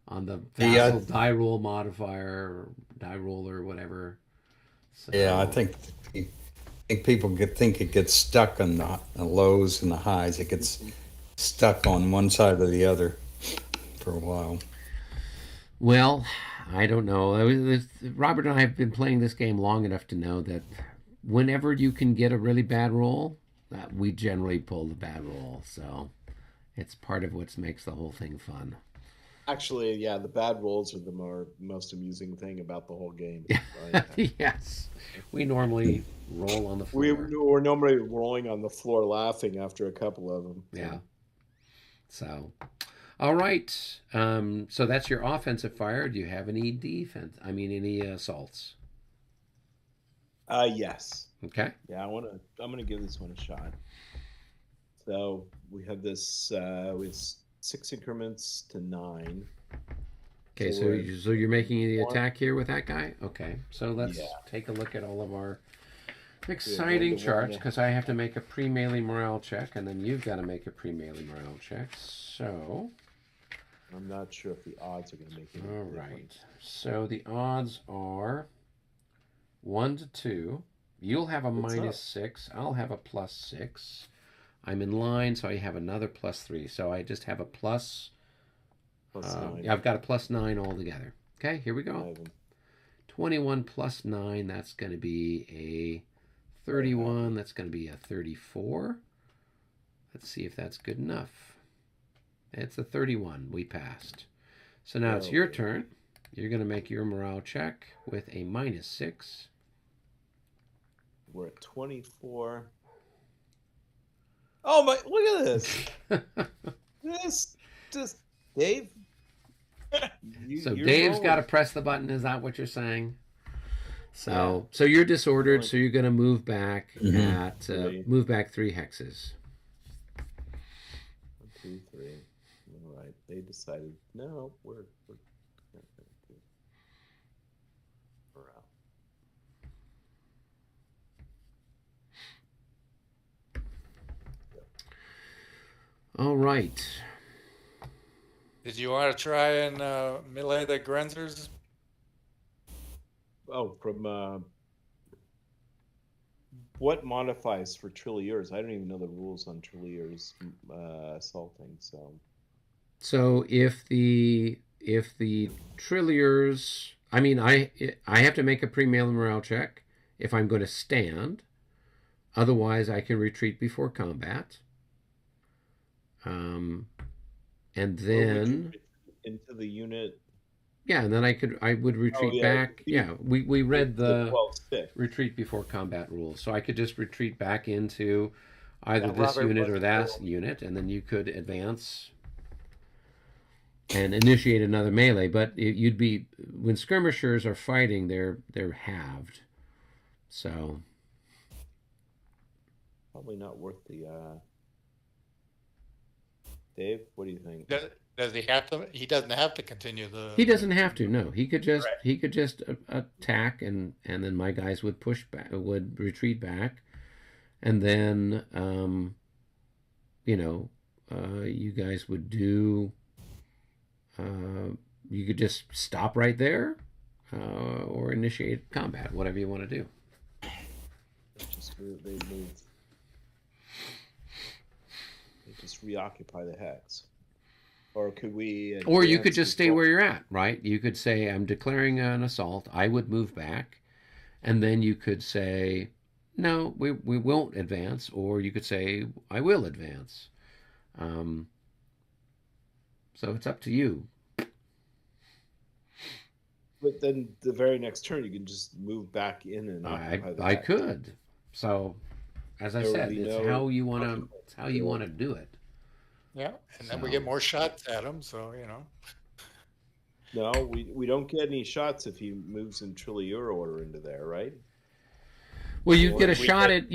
on the Yeah. vassal die roll modifier or die roll or whatever. So, I think people think it gets stuck on the lows and the highs. It gets stuck on one side or the other for a while. Well, I don't know. Robert and I have been playing this game long enough to know that whenever you can get a really bad roll, we generally pull the bad roll. So it's part of what makes the whole thing fun. Actually, yeah, the bad rolls are the most amusing thing about the whole game. Right? Yes, we normally roll on the floor. We're normally rolling on the floor laughing after a couple of them. Yeah. So, all right. So that's your offensive fire. Do you have any defense? I mean, any assaults? Yes. Okay. Yeah, I'm gonna give this one a shot. So we have this with 6 increments to 9. Okay, so you're making the attack here with that guy? Okay, so let's take a look at all of our exciting charts, because I have to make a pre-melee morale check, and then you've got to make a pre-melee morale check. So, I'm not sure if the odds are going to make it. all right. So the odds are 1 to 2. You'll have a -6. I'll have a +6. I'm in line, so I have another +3. So I just have a plus. +9. I've got a +9 altogether. Okay, here we go. 21 + 9, that's going to be a 31. That's going to be a 34. Let's see if that's good enough. It's a 31. We passed. So now it's your turn. You're going to make your morale check with a -6. We're at 24. Oh my! Look at this. Just Dave. So Dave's got to press the button. Is that what you're saying? So you're disordered. So you're going to move back move back 3 hexes. 1, 2, 3. All right. They decided no. We're not going to do morale. All right. Did you want to try and melee the Grenzers? Oh, from what modifies for Trilliers? I don't even know the rules on Trilliers assaulting. So if the Trilliers, I mean, I have to make a pre-melee morale check if I'm going to stand. Otherwise, I can retreat before combat. And then into the unit. Yeah, and then I would retreat back. Yeah, we read the 12-6. retreat before combat rules, so I could just retreat back into either this Robert unit or that unit, and then you could advance and initiate another melee. But you'd be when skirmishers are fighting, they're halved. So Probably not worth the. Dave, what do you think? Does he have to? He doesn't have to continue the. he doesn't have to. No, he could just attack, and then my guys would push back, would retreat back, and then you guys would do. You could just stop right there, or initiate combat, whatever you want to do. They move. They just reoccupy the hex. Or could we? Or you could just stay where you're at, right? You could say, I'm declaring an assault. I would move back. And then you could say, no, we won't advance. Or you could say, I will advance. So it's up to you. But then the very next turn, you can just move back in and occupy the I hex. could. So, as I said, it's how you want to. It's how you want to do it. Yeah, and then we get more shots at him. So No, we don't get any shots if he moves in Trillier order into there, right? Well, you get a shot at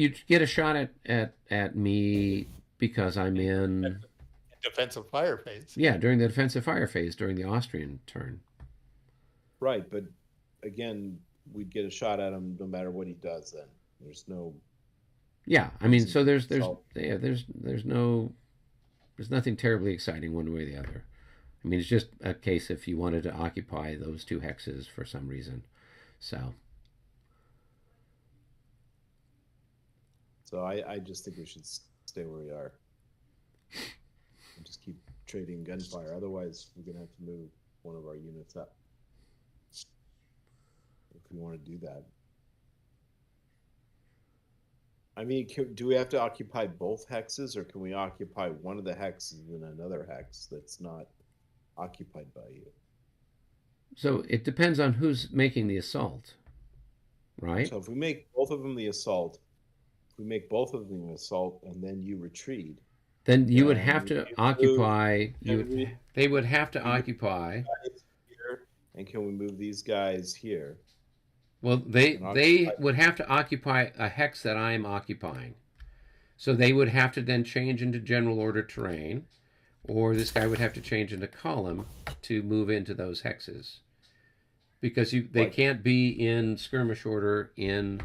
me because I'm in defensive fire phase. Yeah, during the defensive fire phase during the Austrian turn. Right, but again, we'd get a shot at him no matter what he does. Then there's no. Yeah, I mean, so there's nothing terribly exciting one way or the other. I mean, it's just a case if you wanted to occupy those two hexes for some reason. So I just think we should stay where we are and just keep trading gunfire. Otherwise, we're gonna have to move one of our units up if we want to do that. I mean, do we have to occupy both hexes, or can we occupy one of the hexes and another hex that's not occupied by you? So it depends on who's making the assault, right? So if we make both of them the assault, and then you retreat, then you would have to occupy. They would have to occupy. Here, and can we move these guys here? Well, they would have to occupy a hex that I'm occupying. So they would have to then change into general order terrain, or this guy would have to change into column to move into those hexes. Because they can't be in skirmish order in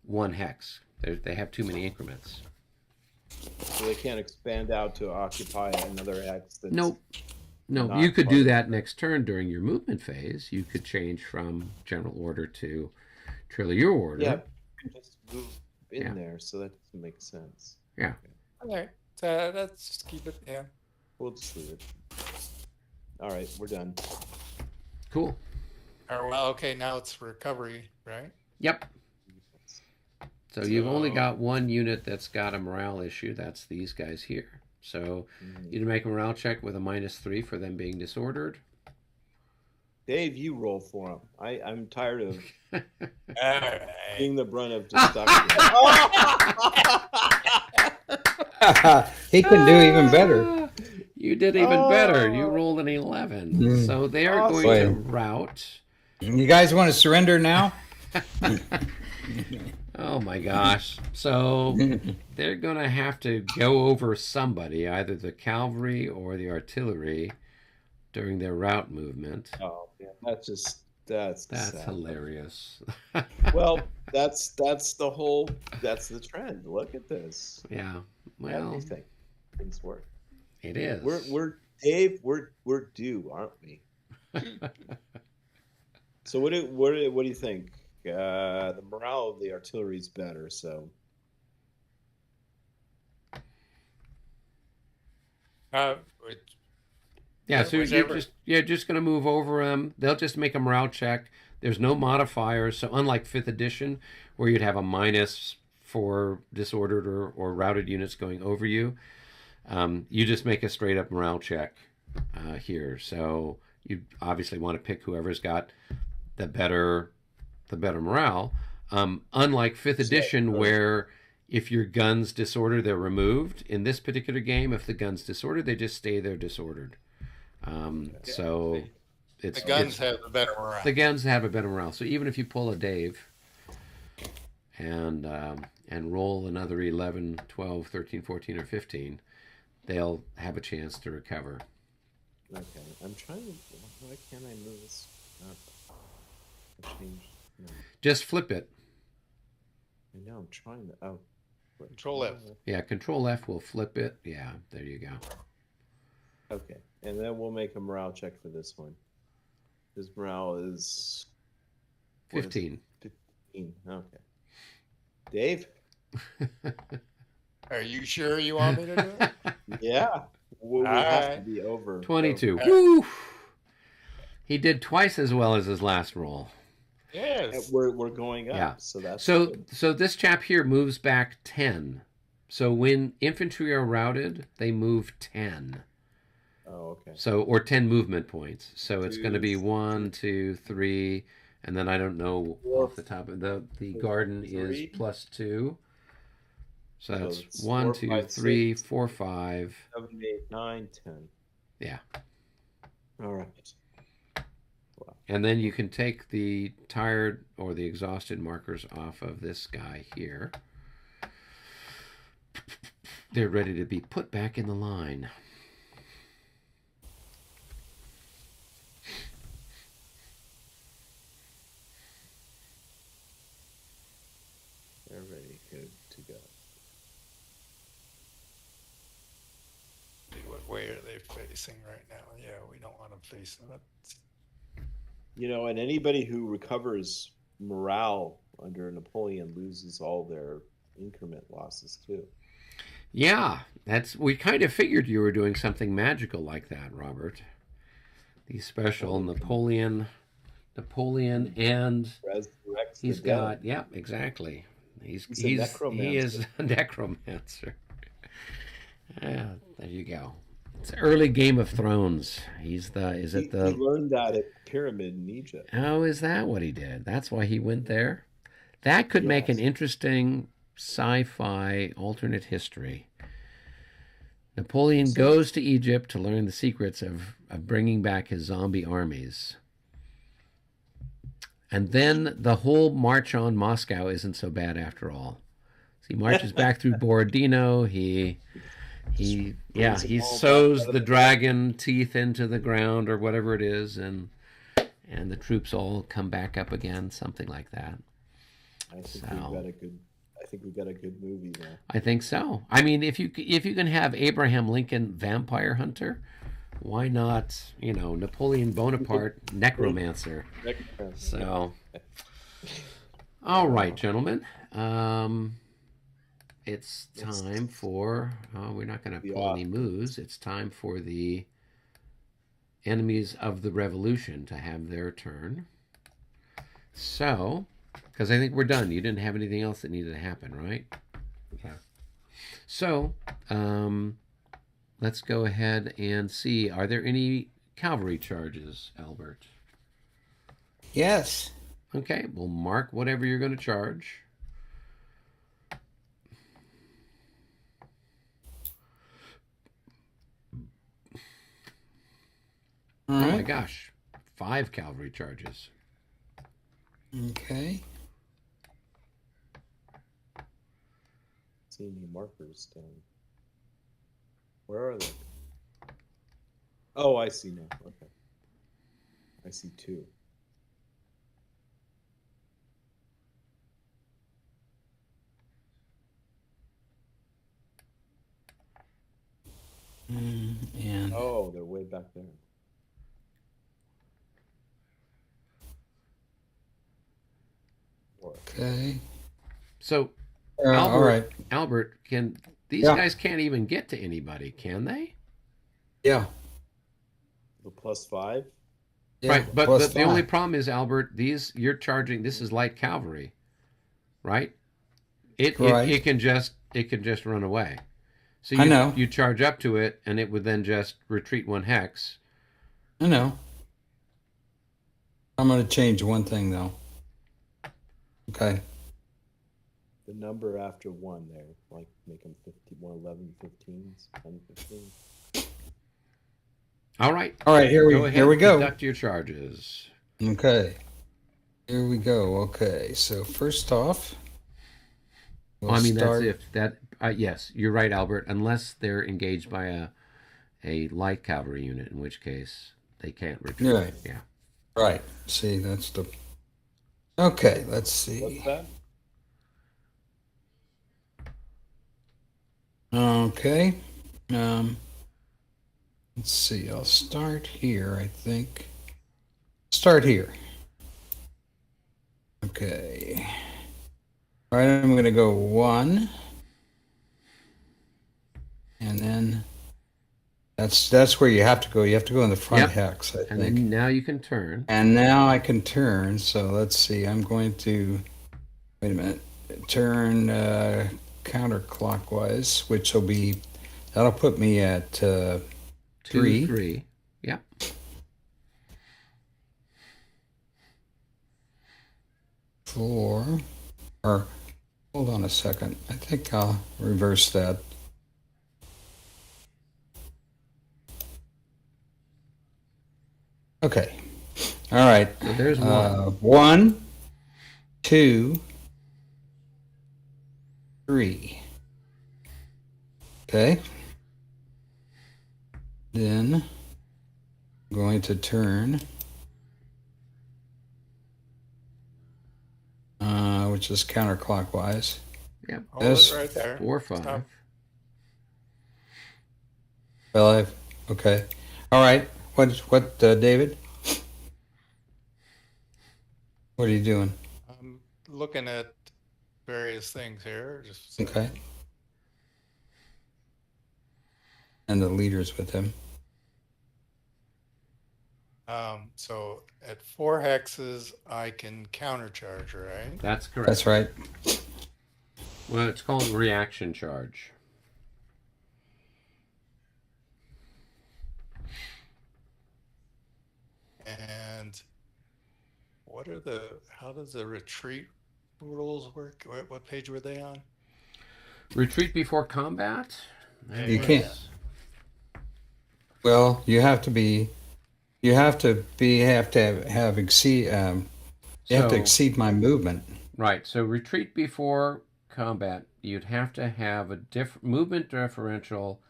one hex. They have too many increments. So they can't expand out to occupy another hex that's No, you could do that next turn during your movement phase. You could change from general order to Trillier order. Yeah, you can just move in there, so that doesn't make sense. Yeah. All right, let's just keep it. Yeah, We'll just leave it. All right, we're done. Cool. well, okay, now it's recovery, right? Yep. So you've only got one unit that's got a morale issue. That's these guys here. So you make a morale check with a -3 for them being disordered. Dave, you roll for him. I'm tired of All right. being the brunt of destruction. He can do even better. You did even better. You rolled an 11. So they are going to rout. You guys want to surrender now? Oh my gosh. So they're going to have to go over somebody, either the cavalry or the artillery, during their rout movement. Oh man, that's sad. Hilarious. Well, that's the trend. Look at this. Yeah. Well, Well, things work. It is. We're Dave. We're due, aren't we? So what do you think? The morale of the artillery is better, so Which, Yeah, so whichever. you're just going to move over them. They'll just make a morale check. There's no modifiers, so unlike fifth edition, where you'd have a minus for disordered or routed units going over you, you just make a straight up morale check here. So you obviously want to pick whoever's got the better morale. Unlike fifth edition, where if your guns disorder, they're removed. In this particular game, if the guns disordered, they just stay there disordered. So The guns have a better morale. the guns have a better morale. So even if you pull a Dave and roll another 11, 12, 13, 14, or 15, they'll have a chance to recover. okay. I'm trying to. Why can't I move this up? I changed. No, Just flip it. I know. I'm trying to. Oh. Control F. Yeah, Control F will flip it. Yeah, there you go. Okay, and then we'll make a morale check for this one. His morale is what is it? 15. 15. Okay. Dave? Are you sure you want me to do it? Yeah. We have to Alright. be over. 22. Okay. Woo! He did twice as well as his last roll. Yes. We're going up, Yeah. so that's So good. so this chap here moves back 10. So when infantry are routed, they move 10. Oh, okay. So or 10 movement points. So it's going to be Two, 1, 2, 3, and then I don't know Four, off the top of the garden is three. +2. So So that's it's 1, 4, 2, 5, 3, 6. 4, 5. 7, 8, 9, 10. Yeah. All right. And then you can take the tired or the exhausted markers off of this guy here. They're ready to be put back in the line. They're ready good to go. See, what way are they facing right now? Yeah, we don't want them facing that. You know, and anybody who recovers morale under Napoleon loses all their increment losses too. Yeah, we kind of figured you were doing something magical like that, Robert. The special Napoleon, and Resurrects he's the dead. got, yeah, exactly. He a is a necromancer. Yeah, there you go. It's early Game of Thrones. He learned that at Pyramid in Egypt. Oh, is that what he did? That's why he went there? That could make an Yes. interesting sci-fi alternate history. Napoleon goes to Egypt to learn the secrets of bringing back his zombie armies. And then the whole march on Moscow isn't so bad after all. So he marches back through Borodino. He sews the dragon teeth into the ground or whatever it is, and the troops all come back up again, something like that. I think we've got a good movie there. I think so. I mean, if you can have Abraham Lincoln vampire hunter, why not? Napoleon Bonaparte necromancer. So, all right, gentlemen. It's time for. We're not going to pull any moves. It's time for the enemies of the revolution to have their turn. So, because I think we're done. You didn't have anything else that needed to happen, right? Yeah. So, let's go ahead and see. Are there any cavalry charges, Albert? Yes. Okay, we'll mark whatever you're going to charge. All Oh my right. gosh, 5 cavalry charges. Okay. See any markers down? Where are they? Oh, I see now. Okay. I see 2. And Oh, they're way back there. okay. So All Albert, right. Albert, can these Yeah. guys can't even get to anybody, can they? Yeah. The +5. Yeah. Right, but Plus the only 5. problem is, Albert, these you're charging. This is light cavalry, right? Right. It can just run away. So I know. you charge up to it, and it would then just retreat 1 hex. I know. I'm going to change one thing though. Okay. The number after 1 there, like make them 51, 11, 15s, 10, 15. All right. All right. Here we go. Conduct your charges. Okay. Here we go. Okay. So first off, we'll Well, I mean, start. that's if that. Yes, you're right, Albert. Unless they're engaged by a light cavalry unit, in which case they can't retreat. Right. Yeah. Right. See, that's the. Okay. Let's see. What's that? Okay. Let's see. I'll start here, I think. Start here. Okay. All right, I'm going to go 1. And then that's where you have to go. You have to go in the front Yep. hex, I And think. then now you can turn. And now I can turn. So let's see. I'm going to, wait a minute, turn counterclockwise, which will be, that'll put me at 2, 3. 3. Yep. Four, or hold on a second. I think I'll reverse that. Okay. All right. So there's 1. 1, 2, 3. Okay. Then I'm going to turn, which is counterclockwise. Yep. Hold Yes. it right there. 4, 5. Stop. Well, okay. All right. What, David? What are you doing? I'm looking at various things here. Just Okay. And the leaders with him. So at 4 hexes, I can countercharge, right? That's correct. That's right. Well, it's called reaction charge. And how does the retreat rules work? What page were they on? Retreat before combat? There You it can't. is. Well, you have to have exceed. You have to So- exceed my movement. Right. So retreat before combat, you'd have to have a movement differential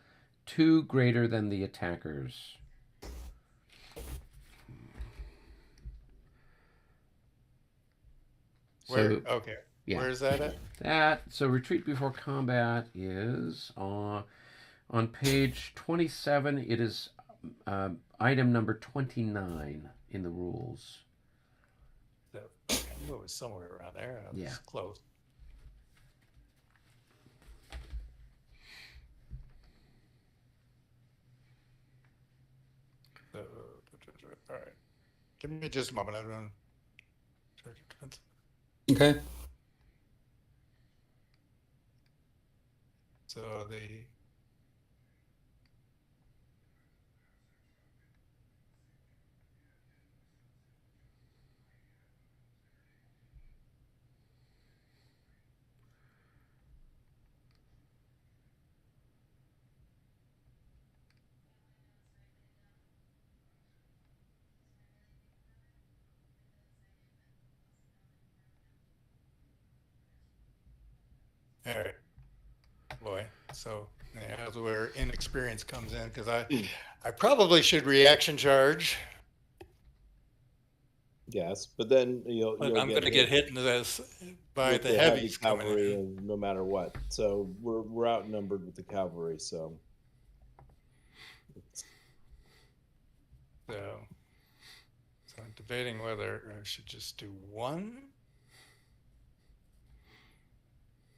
2 greater than the attackers. Okay. Yeah. Where is that at? So retreat before combat is on page 27. It is item number 29 in the rules. I knew it was somewhere around there. I was Yeah. close. All right. Give me just a moment. I'm going to. Okay. So the all right, boy. So that's where inexperience comes in, because I probably should reaction charge, Yes, but then you'll but I'm going to get hit into this by with the heavy heavies coming cavalry, in. and no matter what. So we're outnumbered with the cavalry. So So I'm debating whether I should just do one.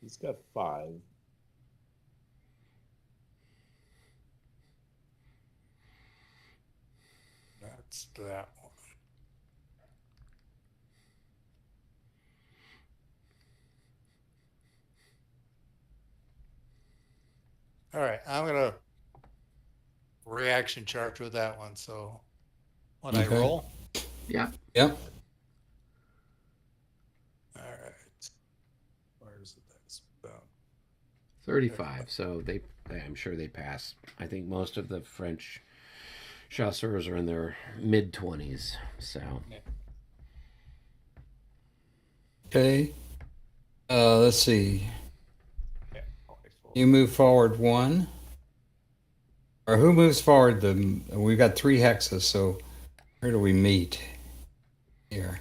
He's got 5. That's that one. All right, I'm gonna reaction charge with that one. So when I Okay. roll, Yeah. Yep. all right. Where's the dice? Boom. 35. So I'm sure they pass. I think most of the French chasseurs are in their mid 20s. So Okay. Let's see. Yeah, 24. You move forward 1. Or who moves forward? We've got 3 hexes, so where do we meet? Here.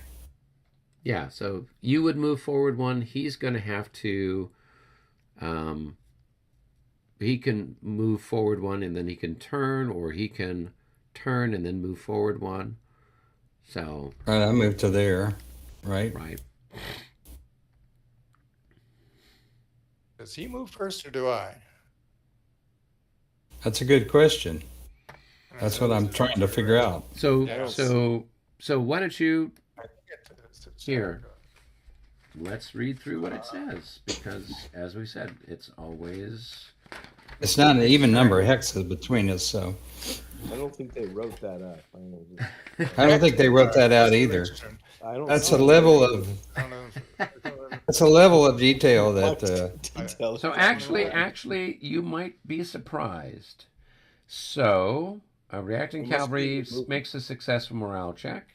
yeah, so you would move forward 1. He's going to have to. He can move forward 1 and then he can turn, or he can turn and then move forward 1. So Right, I moved to there. Right. right. Does he move first or do I? That's a good question. That's what I'm trying to figure out. So Yeah. so why don't you I think it's Here. let's read through what it says, because as we said, it's always It's not an even number of hexes between us, so I don't think they wrote that up. I don't think they wrote that out either. I don't That's a know. level of I don't know. that's a level of detail that Details. So actually, you might be surprised. So, a reacting It must be cavalry the movement. makes a successful morale check.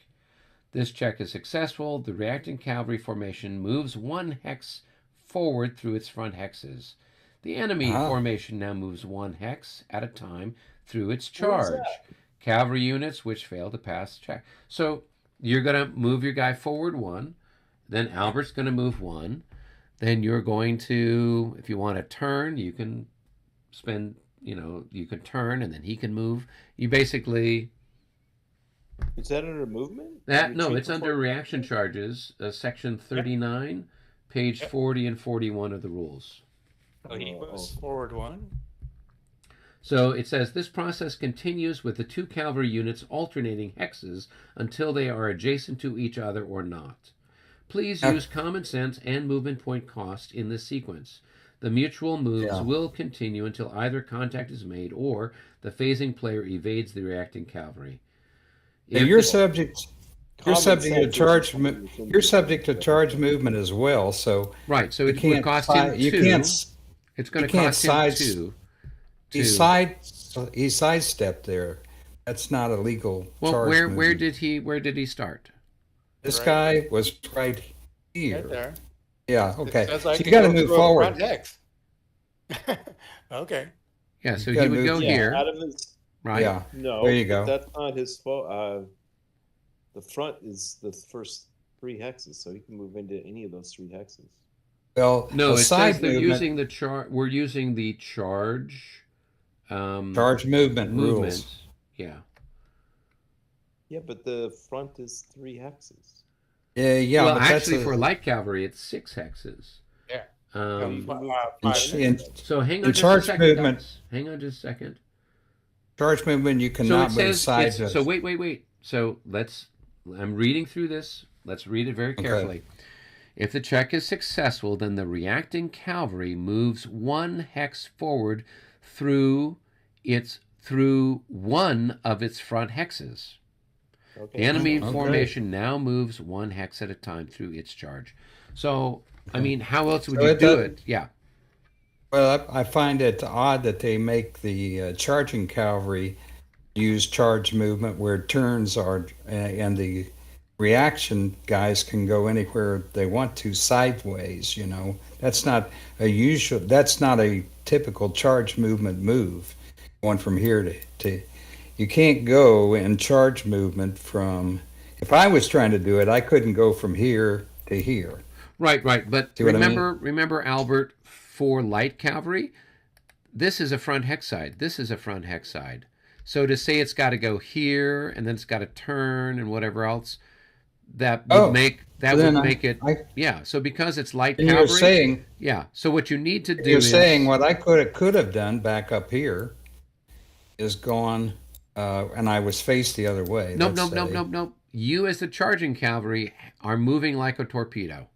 This check is successful. The reacting cavalry formation moves 1 hex forward through its front hexes. The enemy formation now moves 1 hex at a time through its charge. that? Cavalry units which fail to pass check. So, you're going to move your guy forward 1. Then Albert's going to move 1. Then you're going to, if you want to turn, you can spend, you can turn and then he can move. You basically, Is that under movement? no, Retreat it's under before- reaction charges, section 39, page 40 and 41 of the rules. So he moves forward 1. So it says this process continues with the 2 cavalry units alternating hexes until they are adjacent to each other or not. Please use common sense and movement point cost in this sequence. The mutual moves will continue until either contact is made or the phasing player evades the reacting cavalry. you're subject Common sense you're subject to charge movement as well, so Right, so you it would can't cost him 2. you can't It's going you to can't cost him size- 2. he sidestepped there. That's not a legal Well, charge where movement. did he start? This Right. guy was right here. Right there. Yeah, okay. It says So I you can got to go move through a forward. front hex. Okay. Yeah, so You he gotta would move- go Yeah, here, out of his, right? Yeah. no, There you but go. that's not his fault. The front is the first 3 hexes, so he can move into any of those 3 hexes. Well, No, a it side says they're movement, using the char. We're using the charge. charge movement rules. Yeah. Yeah, but the front is 3 hexes. Yeah, well, but actually, that's for light cavalry, it's 6 hexes. Yeah. Um, in so hang in on just a charge second. movement- Guys. Hang on just a second. charge movement. You So cannot it move says. sideways. So wait. So I'm reading through this. Let's read it very Okay. carefully. If the check is successful, then the reacting cavalry moves 1 hex forward through one of its front hexes. Okay. The enemy Okay. formation now moves 1 hex at a time through its charge. So, I mean, how else would So you it do does- it? Yeah. Well, I find it odd that they make the charging cavalry use charge movement where turns are, and the reaction guys can go anywhere they want to sideways. That's not That's not a typical charge movement move. Going from here to you can't go in charge movement from. If I was trying to do it, I couldn't go from here to here. Right. But See what I mean? remember, Albert, for light cavalry, this is a front hex side. This is a front hex side. So to say it's got to go here and then it's got to turn and whatever else, that would Oh, make so then it. Yeah. So because it's light and you're cavalry, saying yeah. So what you need to do you're is saying what I could have done back up here is gone, and I was faced the other way. nope, let's nope, nope, say. nope, nope. You as the charging cavalry are moving like a torpedo.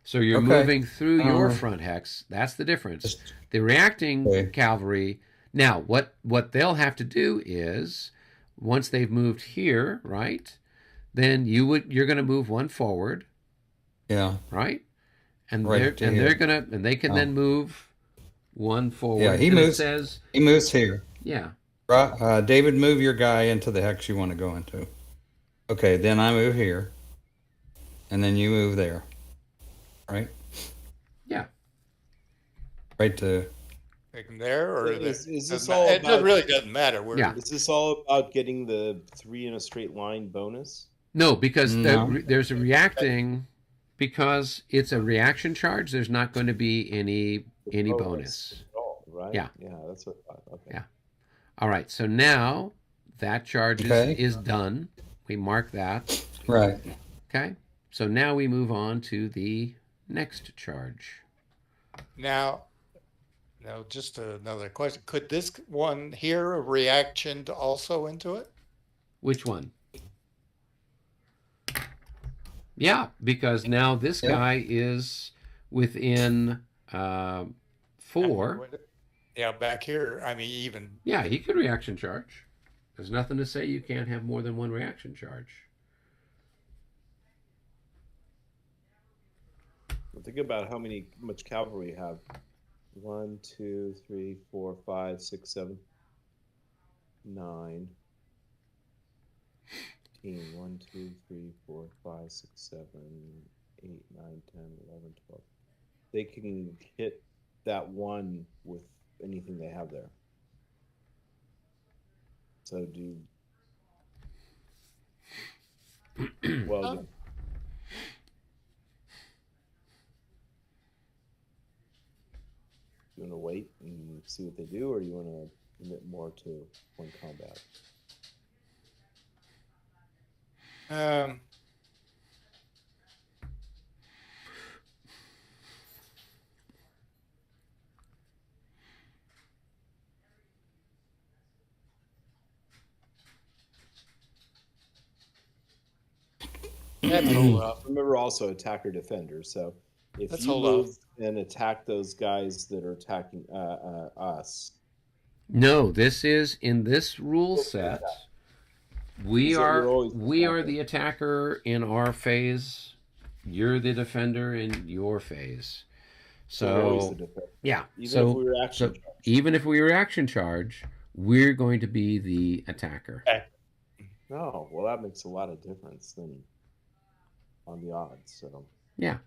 So you're Okay. moving through your Uh, front hex. That's the difference. Just- The reacting Okay. cavalry. Now, what they'll have to do is once they've moved here, right? Then you're going to move one forward, Yeah. right? And Right to here. they can Oh. then move one forward. Yeah, he and moves. It says, He moves here. yeah, David, move your guy into the hex you want to go into. Okay, then I move here, and then you move there. Right? yeah. Right to. Take them there, or Is this doesn't all ma- it about- really doesn't matter. Yeah. Is this all about getting the 3 in a straight line bonus? No, because No. there's a reacting. Because it's a reaction charge, there's not going to be any bonus. At all, right? Yeah. Yeah, that's what I thought. Okay. Yeah. All right. So now that charge Okay. is done. We mark that. Right. Okay. So now we move on to the next charge. Now, just another question. Could this one here a reaction also into it? Which one? Yeah, because now this Yeah. guy is within 4. Yeah, back here. I mean, even Yeah, he could reaction charge. There's nothing to say you can't have more than one reaction charge. Think about how much cavalry you have. 1, 2, 3, 4, 5, 6, 7, 9. 1, 2, 3, 4, 5, 6, 7, 8, 9, 10, 11, 12. They can hit that one with anything they have there. So well, you want to wait and see what they do, or you want to commit more to one combat? Let's hold up. Remember also attacker defender. So if Let's you hold move off. and attack those guys that are attacking us, No, this is in this rule set. We So are you're always the attacker in our phase. You're the defender in your phase. you're always So the defender. yeah. Even So if we were action so charged. even if we reaction charge, we're going to be the attacker. No, well, that makes a lot of difference than on the odds. So Yeah.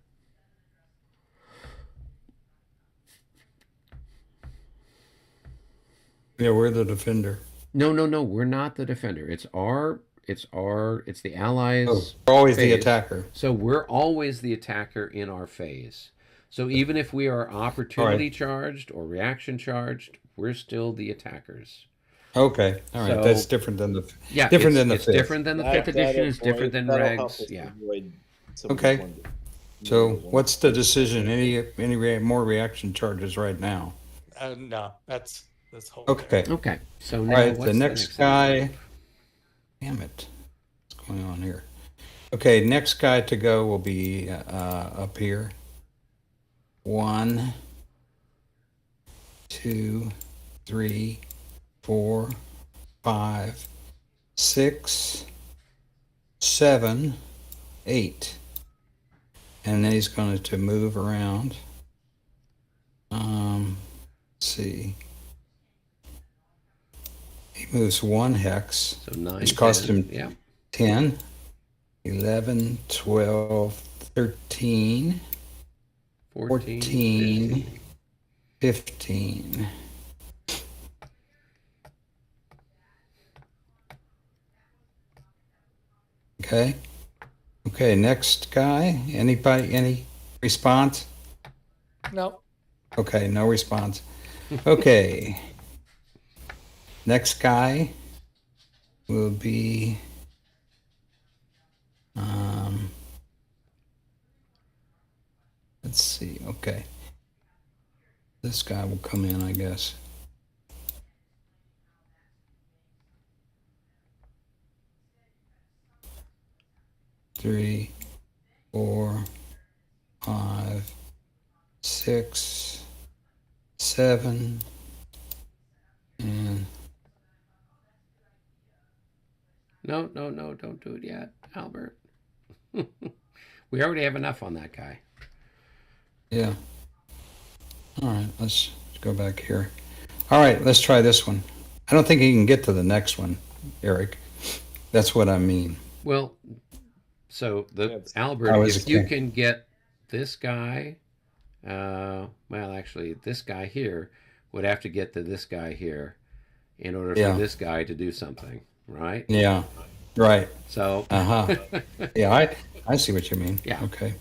Yeah, we're the defender. No, we're not the defender. It's the allies. Oh, we're always the phase. attacker. So we're always the attacker in our phase. So even if we are opportunity charged or reaction charged, we're still the attackers. Okay, all right. So- That's different than the. Yeah, Different than the it's fifth. different than the fifth edition. It's that'll different than avoid- that'll help regs. us Yeah. avoid some of Okay. the one- So, one- what's the decision? Any more reaction charges right now? No, that's hold. Okay. Okay. So All now right. what's The next one? guy. Damn it! What's going on here? Okay, next guy to go will be up here. 1, 2, 3, 4, 5, 6, 7, 8. And then he's going to move around. Let's see. He moves 1 hex. So 9. Which cost 10. him- Yeah. 10, 11, 12, 13, 14, 15. Okay. Okay, next guy. Anybody, any response? No. Okay, no response. Okay. Next guy will be let's see. Okay, this guy will come in, I guess. Three, 4, 5, 6, 7, and No, no, no, don't do it yet, Albert. We already have enough on that guy. yeah. All right, let's go back here. All right, let's try this one. I don't think he can get to the next one, Eric. That's what I mean. Well, so the Yes. Albert, I was if a you king. can get this guy, well, actually, this guy here would have to get to this guy here in order Yeah. for this guy to do something, right? Yeah, right. So, Uh-huh. Yeah, I see what you mean. Yeah. Okay.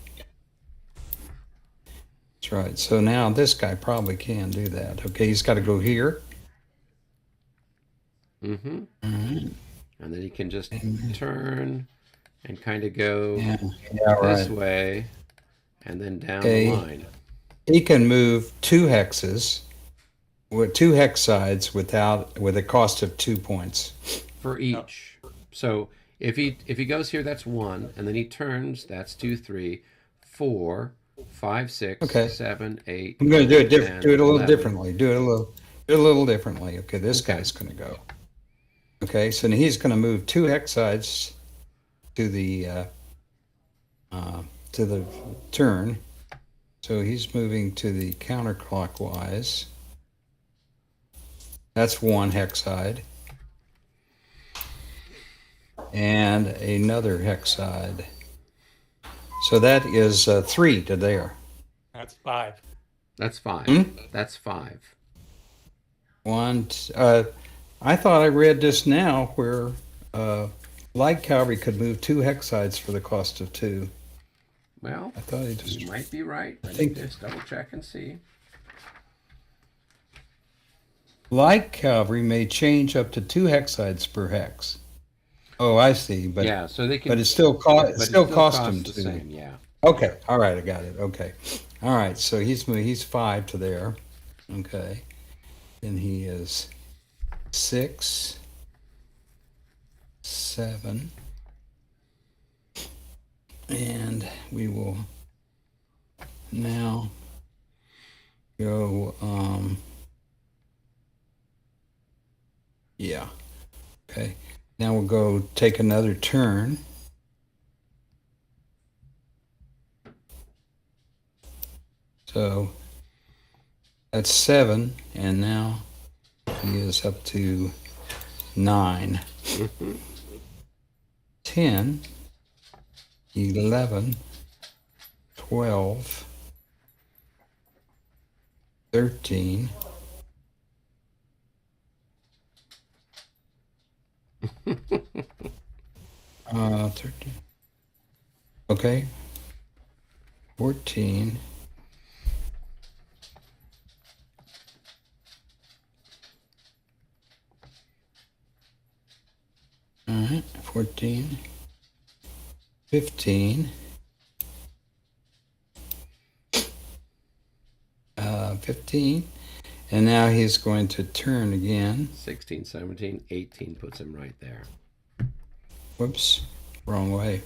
That's right. So now this guy probably can do that. Okay, he's got to go here. mm-hmm. All right. And then he can just turn and kind of go Yeah, this right. way and then down Okay. the line. He can move 2 hexes with 2 hex sides with a cost of 2 points. For each. So if he goes here, that's 1, and then he turns, that's 2, 3, 4, 5, 6, Okay. 7, 8. I'm going to do it 10, do it a little 11. differently. Do it a little differently. Okay, this Okay. guy's going to go. Okay, so he's going to move 2 hex sides to the turn. So he's moving to the counterclockwise. That's 1 hex side. And another hex side. So that is 3 to there. That's 5. That's 5. Hmm? That's 5. 1. I thought I read this now where light cavalry could move 2 hex sides for the cost of 2. Well, I thought he just. you might be right. Let me think- just double check and see. Light cavalry may change up to 2 hex sides per hex. Oh, I see. But Yeah, so they can. but it still but it still cost costs him the to. same. Yeah. Okay, all right, I got it. Okay, all right. So he's 5 to there. Okay, then he is 6, 7, and we will now go. Yeah. Okay. Now we'll go take another turn. So that's 7, and now he is up to 9, 10, 11, 12, 13, 13. Okay. 14. All right, 14, 15, 15, and now he's going to turn again. 16, 17, 18 puts him right there. Whoops, wrong way.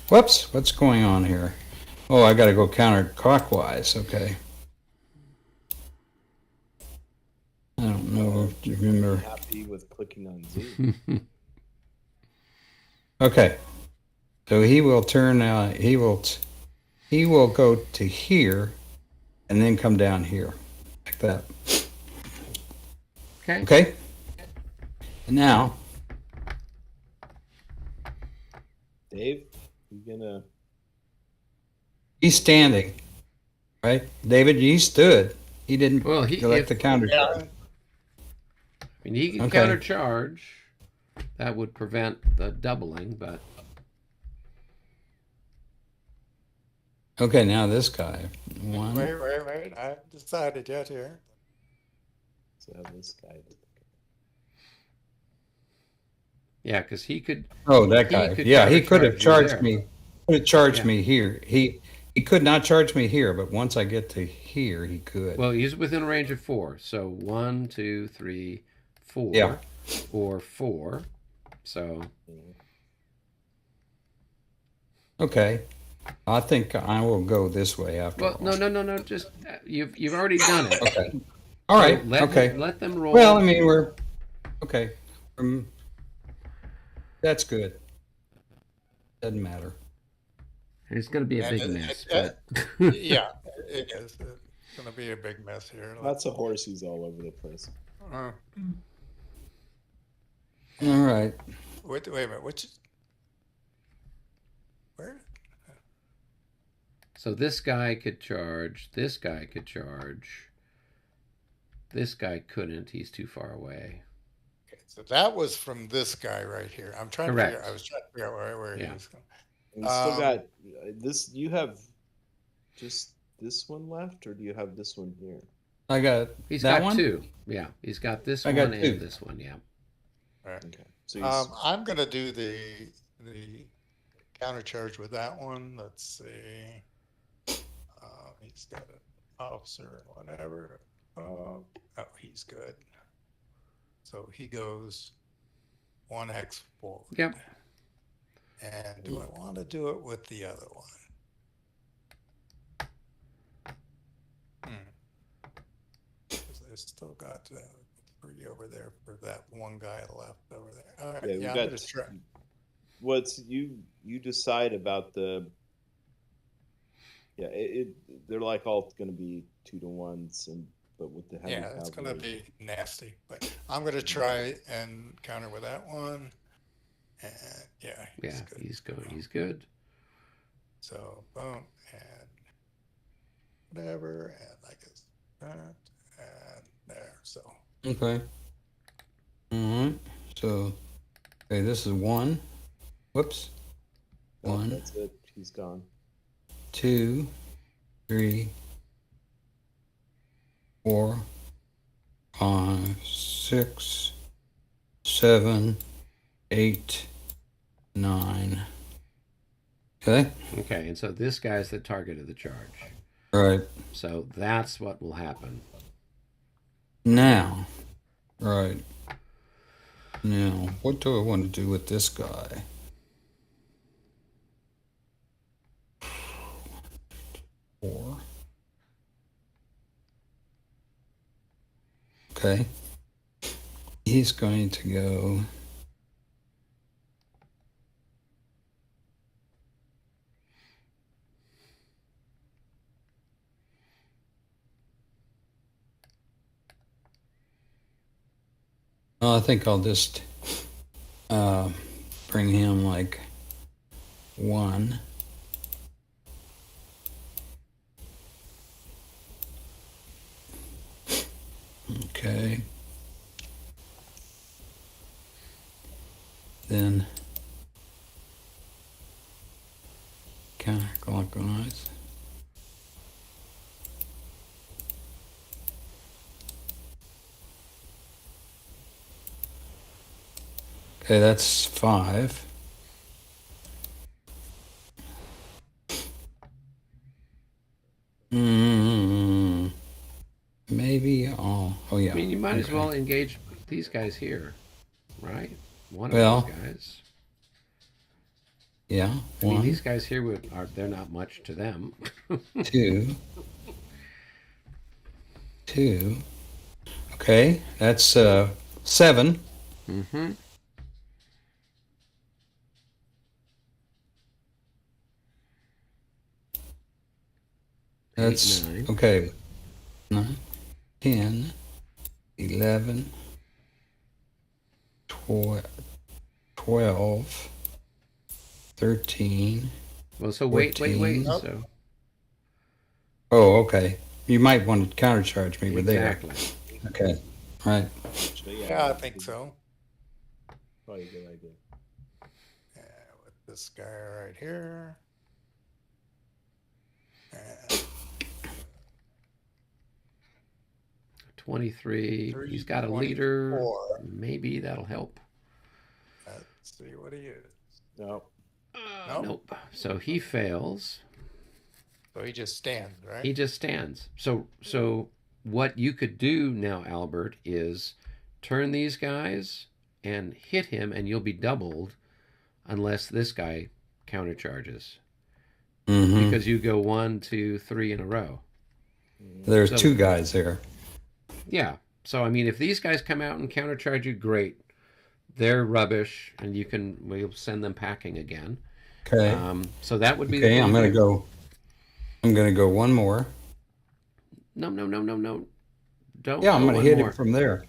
Whoops, what's going on here? Oh, I got to go counterclockwise. Okay. I don't know if you remember. Happy with clicking on Z. Okay, so he will turn now. He will go to here, and then come down here, like that. Okay. Okay. And now, Dave, you gonna? he's standing, right? David, he stood. He didn't Well, elect the counter. I mean, he can Okay. countercharge. That would prevent the doubling, but Okay, now this guy. 1, Wait. I haven't decided yet here. So this guy. Yeah, because he could. Oh, that He guy. could Yeah, he could have countercharge you charged there. me. Could have charged Yeah. me here. He could not charge me here, but once I get to here, he could. Well, he's within a range of 4. So 1, 2, 3, 4, Yeah. or 4. So Okay. I think I will go this way after well, all. no. Just you've already done it. Okay. All right. So let Okay. let them roll. Well, I mean, we're okay. That's good. Doesn't matter. It's going to be a And big it- mess. it- But Yeah, it is. It's going to be a big mess here. Lots of horses all over the place. Uh, All right. wait a minute. Where? so this guy could charge. This guy could charge. This guy couldn't. He's too far away. Okay, so that was from this guy right here. I'm trying to Correct. figure. I was trying to figure out where he Yeah. was going. And you still Um, got this. You have just this one left, or do you have this one here? I got He's that got one. 2. Yeah, he's got this I got one 2. and this one. Yeah. Okay. So you I'm going to do the counter charge with that one. Let's see. He's got an officer and whatever. Oh, he's good. So he goes 1x forward. Yep. And do I want to do it with the other one? Because I still got 3 over there for that one guy left over there. All right, yeah, we I'm got. gonna try. What's you decide about the? Yeah, they're like all going to be 2-to-1s, and but with the heavy Yeah, it's gonna cavalry. be nasty, but I'm gonna try and counter with that one. And yeah, Yeah, good. he's good. He's good. So boom and whatever, and I guess that and there. So Okay. All right. So, okay, this is 1. Whoops. Oh, 1, that's it. He's gone. 2, 3, 4, 5, 6, 7, 8, 9. Okay. Okay, and so this guy's the target of the charge. All right. So that's what will happen. Now, right. Now, what do I want to do with this guy? Four. Okay. He's going to go. I think I'll just bring him like 1. Okay. Then counterclockwise. Okay, that's 5. Maybe I'll. Oh yeah. I mean, you might as okay. well engage these guys here, right? One of Well, these guys. Yeah. I mean, 1, these guys here they're not much to them. 2. 2. Okay, that's 7. Mm-hmm. That's 9. okay. 9, 10, 11, 12, 13. Well, so wait. 14. So Oh, okay. You might want to countercharge me with there. exactly. Okay. All right. So, yeah, I think so. Probably a good idea. With this guy right here. And 23. 3, He's got a leader. 24. Maybe that'll help. Let's see what he is. No. Nope. Nope. So he fails. So he just stands, right? He just stands. So what you could do now, Albert, is turn these guys and hit him, and you'll be doubled unless this guy countercharges. Mhm. Because you go 1, 2, 3 in a row. There's So- 2 guys there. Yeah. So I mean, if these guys come out and countercharge you, great. They're rubbish, and we'll send them packing again. Okay. So that would be Okay, the I'm thing. gonna go one more. No. Don't. Yeah, I'm go gonna one hit more. him from there.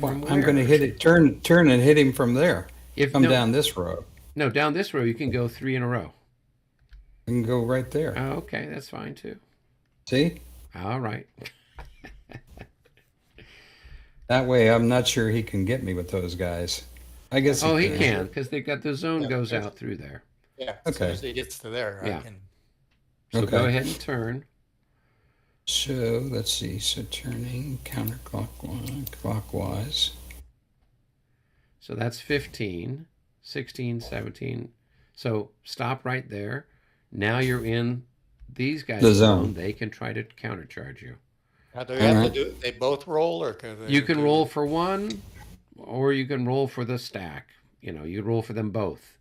From I'm gonna where? hit it. Turn and hit him from there. If Come no, down this road. no, down this row you can go 3 in a row. You can go right there. Oh, okay, that's fine too. See? All right. That way, I'm not sure he can get me with those guys. I guess. Oh, he can, because they've got the zone Yeah, goes yes. out through there. Yeah. As soon Okay. as he gets to there, Yeah. I can. So go Okay. ahead and turn. So let's see. So turning clockwise. So that's 15, 16, 17. So stop right there. Now you're in these guys' The zone. They can try to countercharge you. Now, do we have Alright. to do? They both roll, or can they You can do- roll for one, or you can roll for the stack. You roll for them both.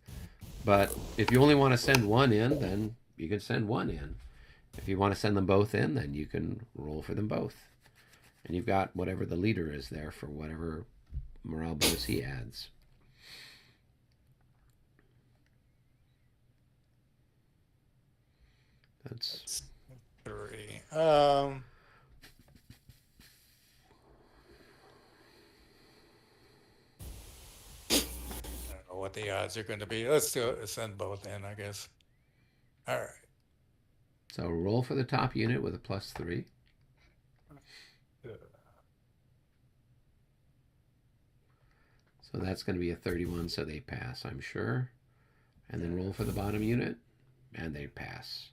But if you only want to send one in, then you can send one in. If you want to send them both in, then you can roll for them both. And you've got whatever the leader is there for whatever morale bonus he adds. That's 3. I don't know what the odds are going to be. Let's send both in, I guess. All right. so roll for the top unit with a +3. So that's going to be a 31, so they pass, I'm sure. And then roll for the bottom unit, and they pass.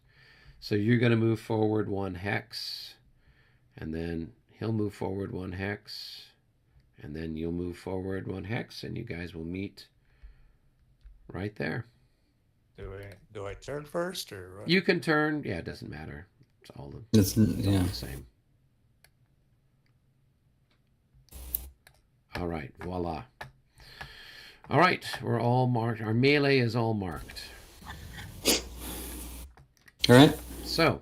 So you're going to move forward 1 hex, and then he'll move forward 1 hex, and then you'll move forward 1 hex, and you guys will meet right there. Do I turn first or what? You can turn. Yeah, it doesn't matter. It's all the Yeah. same. All right, voila. All right, we're all marked. Our melee is all marked. All right. So,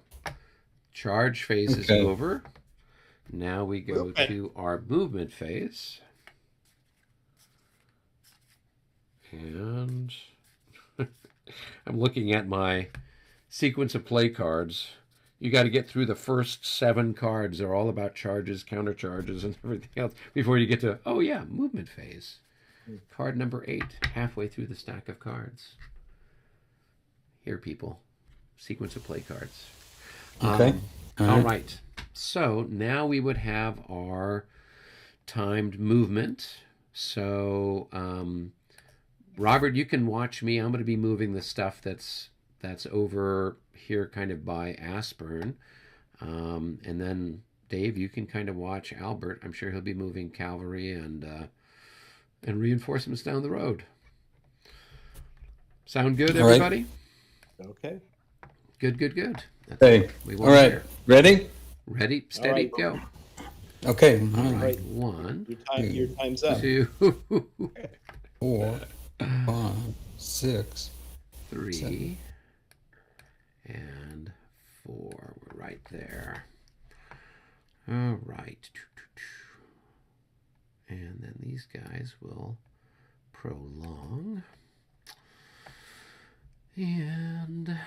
charge phase Okay. is over. Now we go Movement. to our movement phase. And I'm looking at my sequence of play cards. You got to get through the first 7 cards. They're all about charges, countercharges, and everything else before you get to, oh yeah, movement phase. Card number 8, halfway through the stack of cards. Here, people. Sequence of play cards. Okay. All right. So now we would have our timed movement. So, Robert, you can watch me. I'm going to be moving the stuff that's over here, kind of by Aspern, and then Dave, you can kind of watch Albert. I'm sure he'll be moving cavalry and reinforcements down the road. Sound good, All right. everybody? Okay. Good. That's Okay. what we All want right. here. Ready? Ready, steady, right. go. Okay. All All right. right. 1, Your time's up. 2, 4, 5, 6. 3, and 4. We're right there. All right. And then these guys will prolong. And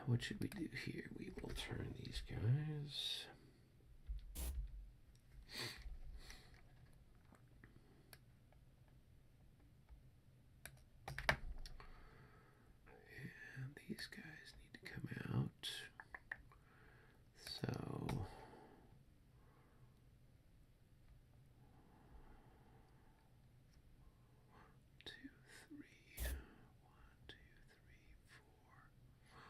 what should we do here? We will turn these guys. And these guys need to come out. So two, three, 1, 2, 3, 4, 5.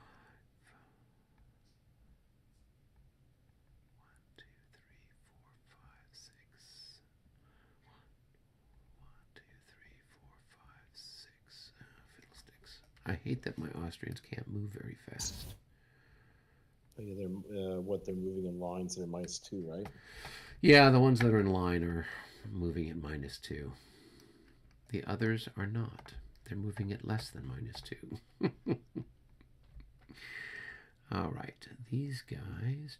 I hate that my Austrians can't move very fast. Oh, yeah, they're moving in lines. They're -2, right? Yeah, the ones that are in line are moving at -2. The others are not. They're moving at less than -2. All right, these guys.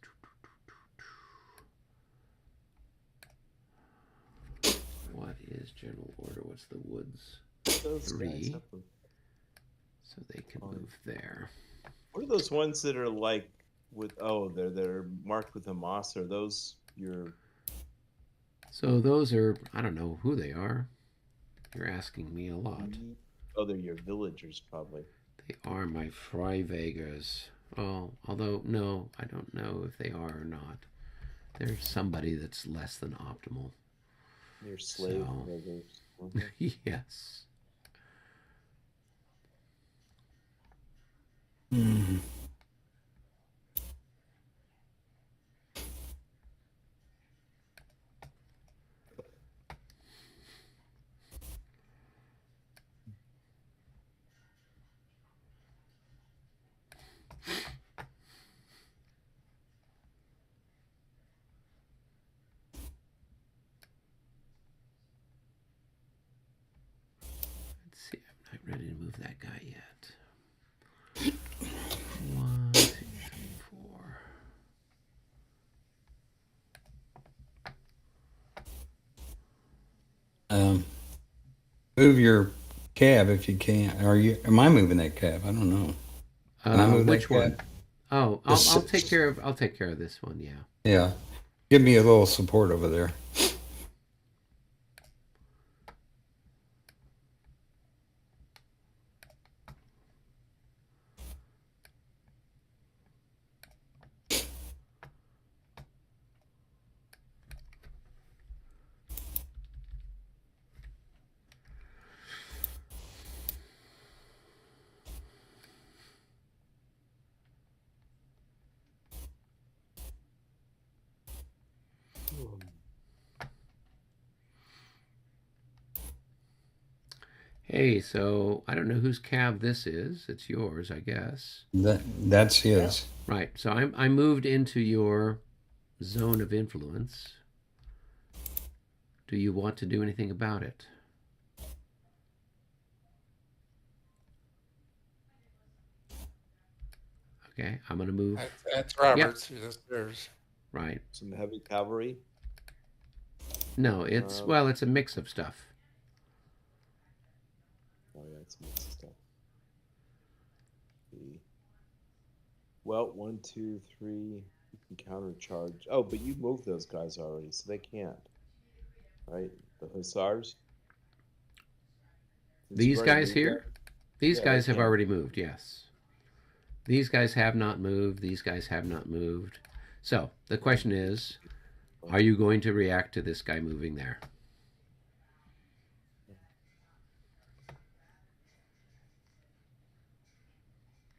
What is general order? What's the woods? Those 3. guys up. So they can move there. What are those ones that are like with? Oh, they're marked with a moss. Are those your? So those are, I don't know who they are. You're asking me a lot. Oh, they're your villagers, probably. They are my Freiwegers. Oh, although, no, I don't know if they are or not. They're somebody that's less than optimal. Your slave So- villagers. Yes. Mhm. Let's see, I'm not ready to move that guy yet. 1, 2, 3, 4. Move your cab if you can. Am I moving that cab? I don't know. Can I move Which that one? cab? Oh, The I'll s- take care of. I'll take care of this one. Yeah. Yeah. Give me a little support over there. Hey, so I don't know whose cab this is. It's yours, I guess. That's his. Right. So I moved into your zone of influence. Do you want to do anything about it? Okay, I'm gonna move. That's Robert's. That's theirs. Right. Some heavy cavalry. No, it's it's a mix of stuff. Oh yeah, it's mixed stuff. Well, 1, 2, 3. You can countercharge. Oh, but you moved those guys already, so they can't. Right? The hussars. Since you've These already guys moved here? them? These Yeah, guys they have can. already moved, yes. These guys have not moved. These guys have not moved. So the question is, are you going to react to this guy moving there?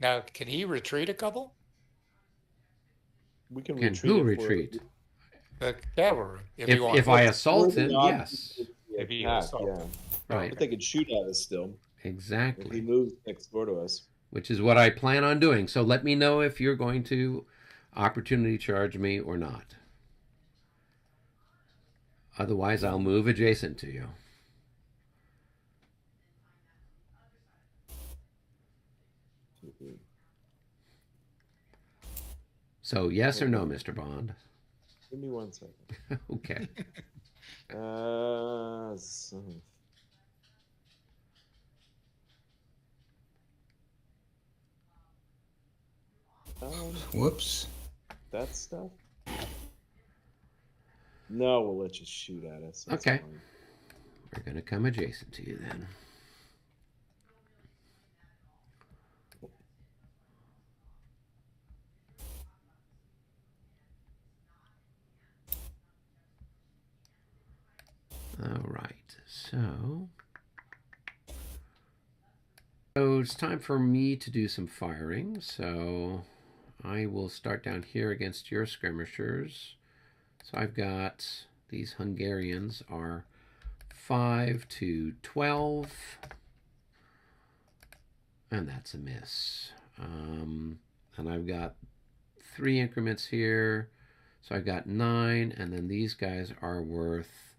Now, can he retreat a couple? We can Can retreat who if retreat? The cavalry, if he wants. If I assault him, not yes. If he attack, assault. yeah. Right. But they could shoot at us still if he Exactly. moves next door to us. Which is what I plan on doing. So let me know if you're going to opportunity charge me or not. Otherwise, I'll move adjacent to you. So yes or no, Mr. Bond? Give me 1 second. Okay. So- Whoops. that stuff? No, we'll let you shoot at us. That's Okay. fine. We're going to come adjacent to you then. All right. So it's time for me to do some firing. So I will start down here against your skirmishers. So I've got these Hungarians are 5 to 12. and that's a miss. And I've got 3 increments here, so I've got 9, and then these guys are worth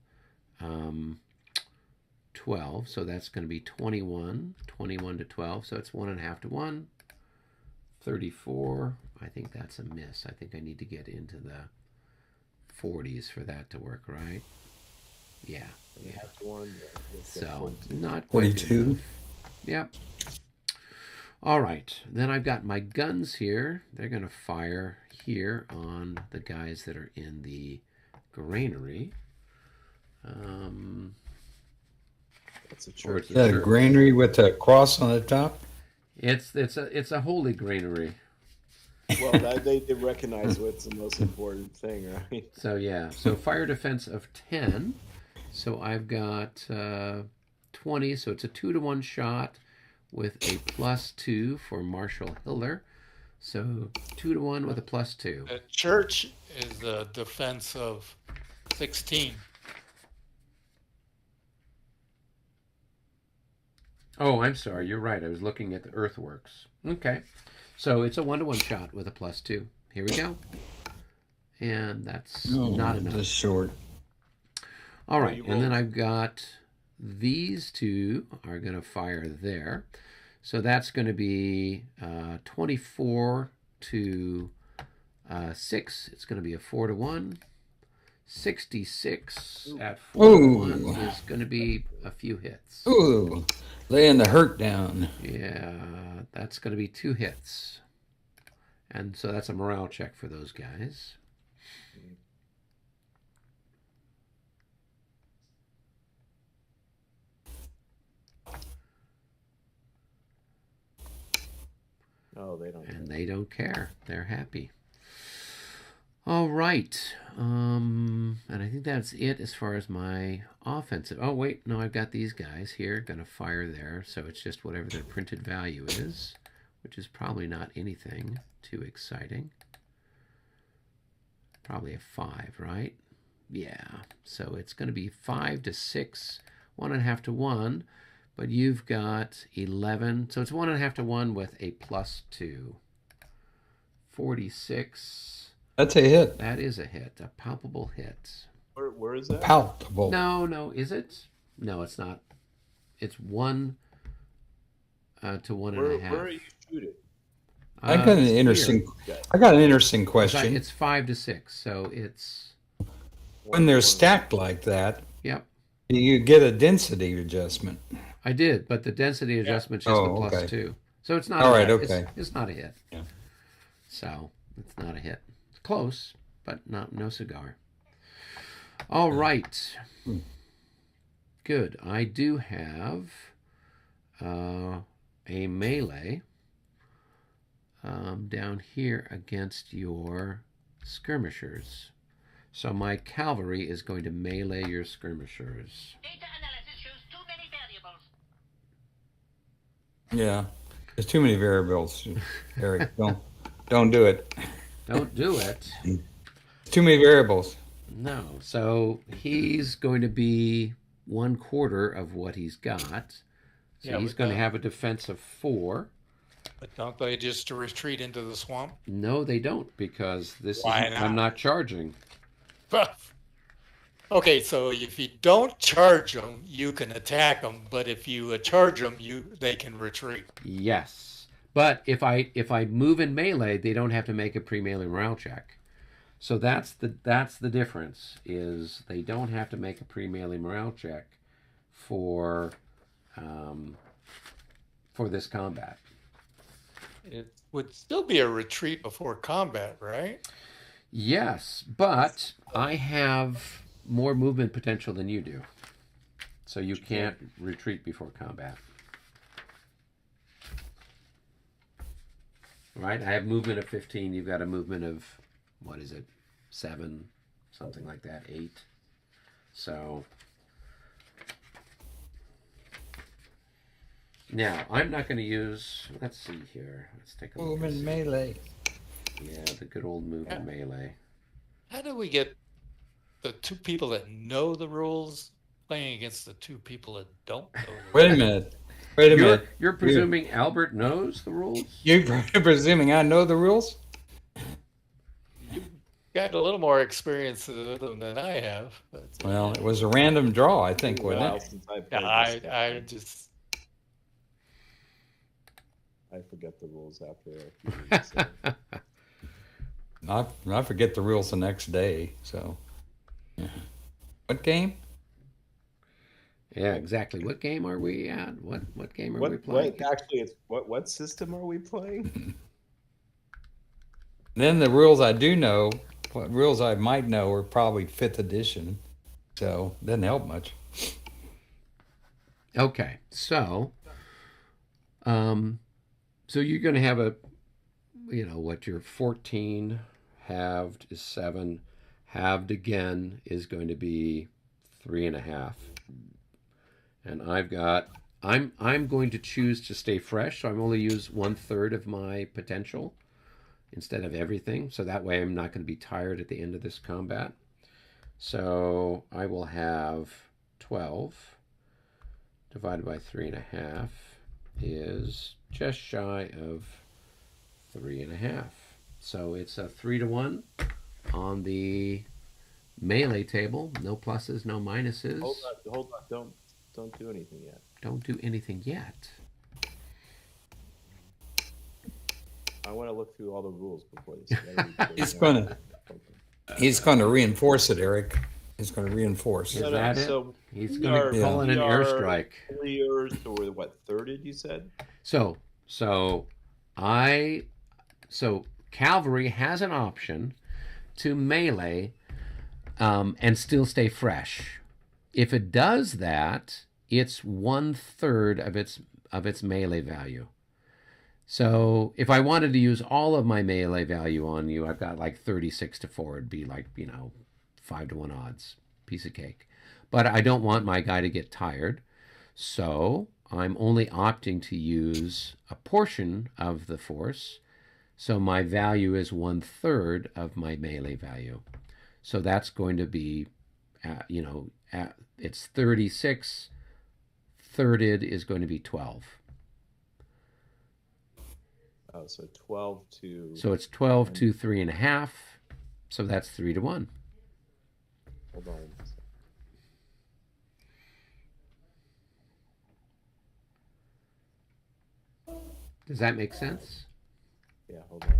12, so that's going to be 21 to 12, so it's 1.5 to 1. 34. I think that's a miss. I think I need to get into the 40s for that to work, right? Yeah. So not quite 42. Yep. All right. Then I've got my guns here. They're going to fire here on the guys that are in the granary. That's a church. Is that a granary with a cross on the top? It's a holy granary. Well, they recognize what's the most important thing, right? So yeah. So fire defense of 10. So I've got 20. So it's a 2-to-1 shot with a +2 for Marshal Hilder. So 2-to-1 with a +2. The church is a defense of 16. Oh, I'm sorry. You're right. I was looking at the earthworks. Okay. So it's a 1-to-1 shot with a +2. Here we go. And that's not enough. Just short. All right. And then I've got these two are going to fire there. So that's going to be 24 to 6. It's going to be a 4-to-1. 66 at 4-to-1 is going to be a few hits. Ooh, laying the hurt down. Yeah, that's going to be 2 hits. And so that's a morale check for those guys. No, they don't. And they don't care. They're happy. All right. And I think that's it as far as my offensive. Oh, wait. No, I've got these guys here going to fire there. So it's just whatever their printed value is, which is probably not anything too exciting. Probably a 5, right? Yeah. So it's going to be 5 to 6, 1.5 to 1. But you've got 11. So it's 1.5 to 1 with a +2. 46. That's a hit. That is a hit, a palpable hit. Where is that? Palpable. No, is it? No, it's not. It's 1 to 1.5. Where are you shooting? I got an interesting. I got an interesting question. It's 5 to 6, so it's. When they're stacked like that, Yep, do you get a density adjustment? I did, but the density adjustment's just Oh, a okay. +2, so it's not. All a right, hit. okay. It's not a hit. Yeah. So it's not a hit. It's close, but no cigar. All right. Good. I do have a melee down here against your skirmishers. So my cavalry is going to melee your skirmishers. Data analysis shows too many variables. Yeah, there's too many variables, Eric. Don't do it. Don't do it. Too many variables. No. So he's going to be 1/4 of what he's got. So Yeah, he's but going to that- have a defense of 4. But don't they just retreat into the swamp? No, they don't, because Why I'm not charging. Okay, so if you don't charge them, you can attack them. But if you charge them, they can retreat. Yes, but if I move in melee, they don't have to make a pre-melee morale check. So that's the difference. Is they don't have to make a pre-melee morale check for this combat. It would still be a retreat before combat, right? Yes, but I have more movement potential than you do, so you can't retreat before combat. Right? I have movement of 15. You've got a movement of, what is it, 7, something like that, 8. So now I'm not going to use. Let's see here. Let's take a look. Move and in see. melee. Yeah, the good old move in melee. How do we get the 2 people that know the rules playing against the 2 people that don't know the rules? Wait a minute. Wait a minute. You're presuming Albert knows the rules? You're presuming I know the rules? Got a little more experience with them than I have. But, Well, it was a random draw, I think, Been a wasn't while it? since I played yeah, this I game. just I forget the rules after a few weeks, so. I forget the rules the next day. So, yeah. What game? Yeah, exactly. What game are we at? What game are we playing? What actually? It's what system are we playing? Then the rules I do know, what rules I might know, are probably 5th edition. So, doesn't help much. Okay, so you're going to have what your 14 halved is 7, halved again is going to be 3.5, and I'm going to choose to stay fresh, so I'm only use 1/3 of my potential instead of everything, so that way I'm not going to be tired at the end of this combat. So I will have 12 divided by 3.5 is just shy of 3.5. So it's a 3-to-1 on the melee table. No pluses, no minuses. Hold on, don't do anything yet. Don't do anything yet. I want to look through all the rules before this. He's gonna reinforce it, Eric. He's gonna reinforce. Is No, that it? so He's we going are- to call in an we are airstrike. Clear, so we're what, 3rd, you said? So cavalry has an option to melee and still stay fresh. If it does that, it's 1/3 of its melee value. So if I wanted to use all of my melee value on you, I've got like 36-4. It'd be like 5-to-1 odds, piece of cake. But I don't want my guy to get tired, so I'm only opting to use a portion of the force. So my value is 1/3 of my melee value. So that's going to be, it's 36. Thirded is going to be 12. Oh, so 12 to. So it's 12 to 3.5. So that's 3-to-1. Hold on. Does that make sense? Yeah, hold on.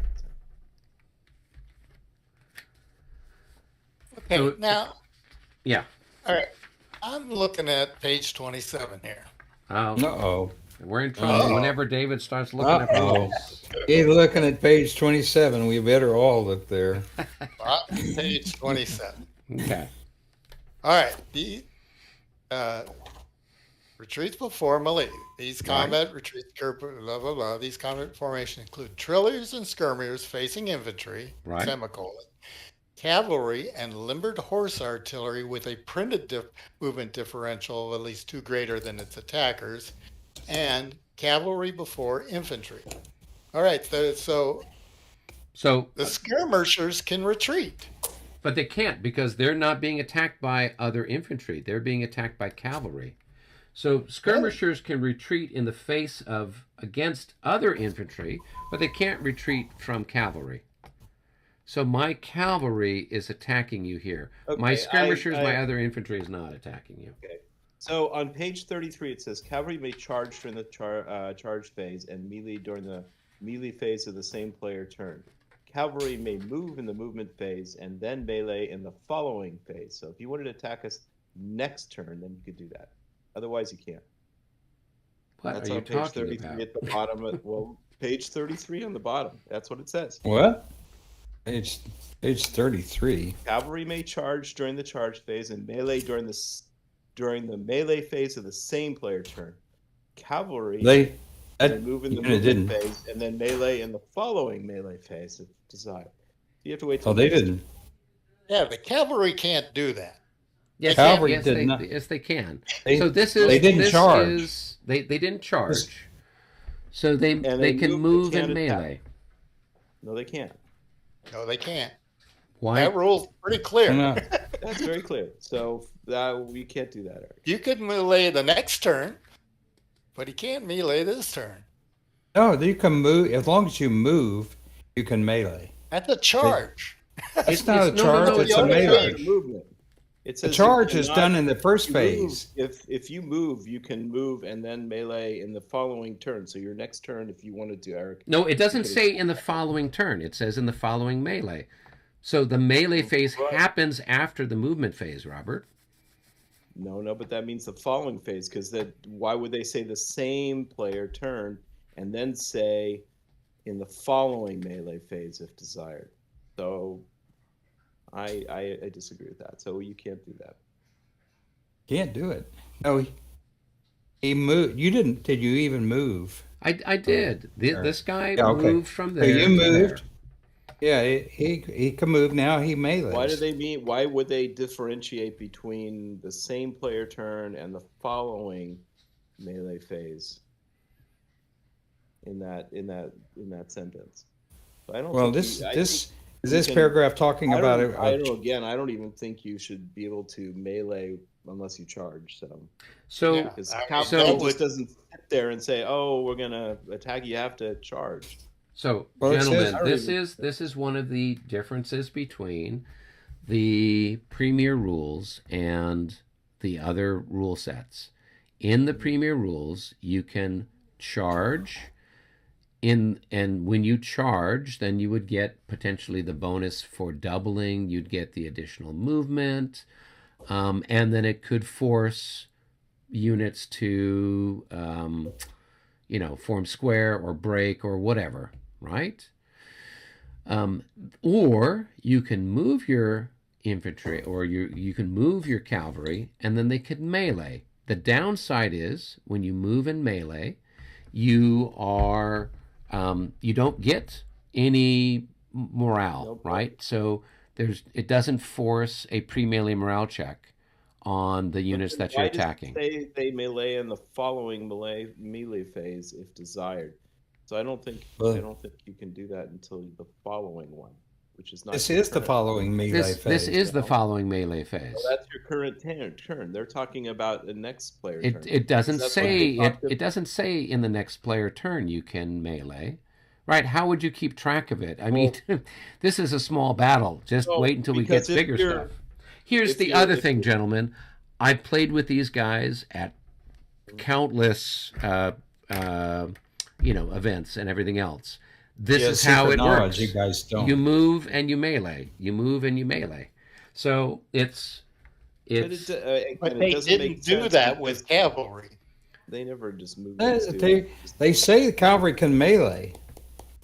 okay. So- Now, Yeah. all right. I'm looking at page 27 here. Oh, Uh-oh. we're in trouble Uh-oh. whenever David starts looking at Uh-oh. rules. He's looking at page 27. We better all look there. Page 27. Okay. All right. The retreats before melee. These combat retreats, blah, blah, blah. These combat formations include trillers and skirmishers facing infantry, Right. semicolon, cavalry and limbered horse artillery with a printed movement differential of at least 2 greater than its attackers, and cavalry before infantry. All right. So So, the skirmishers can retreat. but they can't because they're not being attacked by other infantry. They're being attacked by cavalry. So skirmishers can retreat in the face of against other infantry, but they can't retreat from cavalry. So my cavalry is attacking you here. My Okay, skirmishers, I- my other infantry is not attacking you. So on page 33, it says cavalry may charge during the charge phase and melee during the melee phase of the same player turn. Cavalry may move in the movement phase and then melee in the following phase. So if you wanted to attack us next turn, then you could do that. Otherwise, you can't. What That's are you on page talking 33 about? at the bottom. Well, page 33 on the bottom. That's what it says. What? Page 33. Cavalry may charge during the charge phase and melee during the melee phase of the same player turn. Cavalry They may move in the unit movement didn't. phase and then melee in the following melee phase if desired. You have to wait till Oh, they next didn't. Yeah, the cavalry can't do that. Yes, Cavalry yes, did they, not. yes, they can. They, So this is they didn't this charge. is- they didn't charge. So they they can move, move they in can't attack. melee. No, they can't. No, they can't. Why? That rule's pretty clear. No. That's very clear. So we can't do that, Eric. You could melee the next turn. But he can't melee this turn. No, you can move as long as you move. You can melee. That's a charge. It's not a no, charge. no, It's the a other melee. way. Movement. It The says charge you is cannot- done in the first you move- phase. If you move, you can move and then melee in the following turn. So your next turn, if you wanted to, Eric. No, it doesn't could- say in the following turn. It says in the following melee. So the melee phase Right. happens after the movement phase, Robert. No, but that means the following phase, because why would they say the same player turn and then say in the following melee phase if desired? So I disagree with that. So you can't do that. Can't do it. No, he moved. You didn't. Did you even move? I did. This guy Yeah, okay. moved from So there. you to moved. there. Yeah, he can move now. He melees. Why would they differentiate between the same player turn and the following melee phase in that sentence? So I don't. Well, think this you- I this think is you this can- paragraph talking I about don't, it. I don't. Again, I don't even think you should be able to melee unless you charge. So Yeah. Because I- cavalry so- just doesn't sit there and say, "Oh, we're gonna attack." You have to charge. So, Well, it gentlemen, says- this is one of the differences between the premier rules and the other rule sets. In the premier rules, you can charge and when you charge, then you would get potentially the bonus for doubling, you'd get the additional movement, and then it could force units to form square or break or whatever, right? Or you can move your infantry or you can move your cavalry and then they could melee. The downside is when you move in melee, you are you don't get any morale, Nope. right? So it doesn't force a pre-melee morale check on the units that you're Why does it attacking. say they melee in the following melee phase if desired. So I don't think Well- you can do that until the following one, which is not. This your is the current- following melee This phase. is the following melee phase. So that's your current turn. They're talking about the next player turn. It doesn't That's what say they talked it doesn't say in the next player turn you can melee. Right? How would you keep track of it? I mean, this is a small battle. Just Well, wait until we get because if bigger you're- stuff. Here's if the you're- other if thing, you're- gentlemen. I played with these guys at countless events and everything else. This Yeah, is how secret it knowledge, works. You guys don't. You move and you melee. You move and you melee. So it's But they didn't do that with cavalry. They never just moved. They say the cavalry can melee.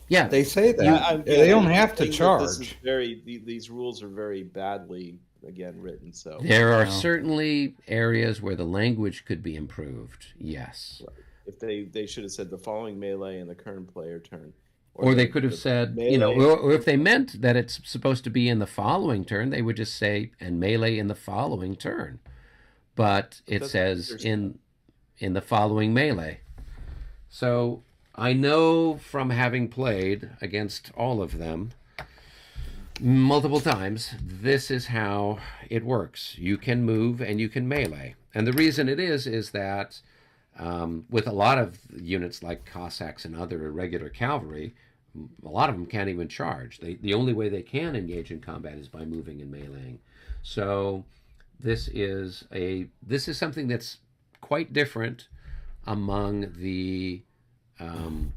yeah. They say that. Yeah, they don't I'm have to saying that this is charge. these rules are very badly written. So There are No. certainly areas where the language could be improved. Yes. if they should have said the following melee in the current player turn, Or they could have said, melee- or if they meant that it's supposed to be in the following turn, they would just say, and melee in the following turn. But it That's says interesting. in the following melee. So I know from having played against all of them multiple times, this is how it works. You can move and you can melee. And the reason it is that with a lot of units like Cossacks and other irregular cavalry, a lot of them can't even charge. The only way they can engage in combat is by moving and meleeing. So this is something that's quite different among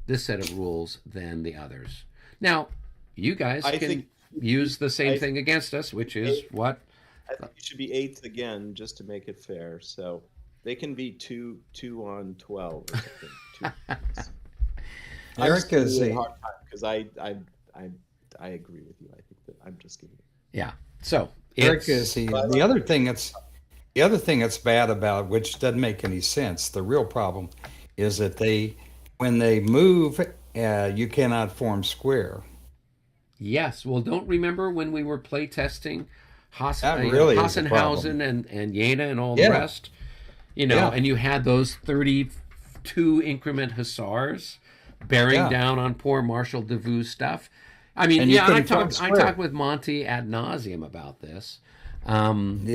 this set of rules than the others. Now, you guys I can think- use the same I- thing against us, which is what? I think it should be 8 again just to make it fair. So they can be 2 on 12 or something. Eric is a the hard time because I agree with you. I think that I'm just giving. Yeah. So Eric it's- is the other thing that's bad about it, which doesn't make any sense. The real problem is that when they move, you cannot form square. Yes. Well, don't remember when we were play testing That really is a Hassenhausen and Jena and all Yeah. the rest? Yeah. And you had those 32 increment hussars bearing Yeah. down on poor Marshal Davout's stuff. I mean, And you yeah, and I couldn't form talked square. with Monty ad nauseum about this. And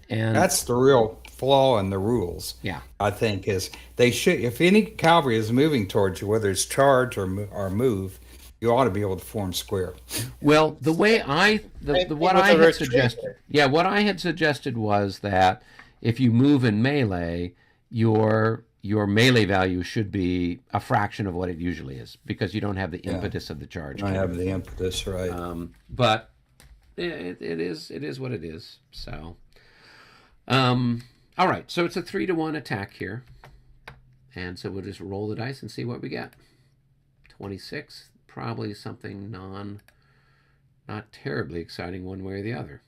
And that's the real flaw in the rules. Yeah. I think is they should, if any cavalry is moving towards you, whether it's charge or move, you ought to be able to form square. Well, the way what I had suggested, what I had suggested was that if you move in melee, your melee value should be a fraction of what it usually is because you don't have the impetus of the charge. I have the impetus, right? But it is what it is. So, all right. So it's a 3-to-1 attack here, and so we'll just roll the dice and see what we get. 26. Probably something not terribly exciting one way or the other.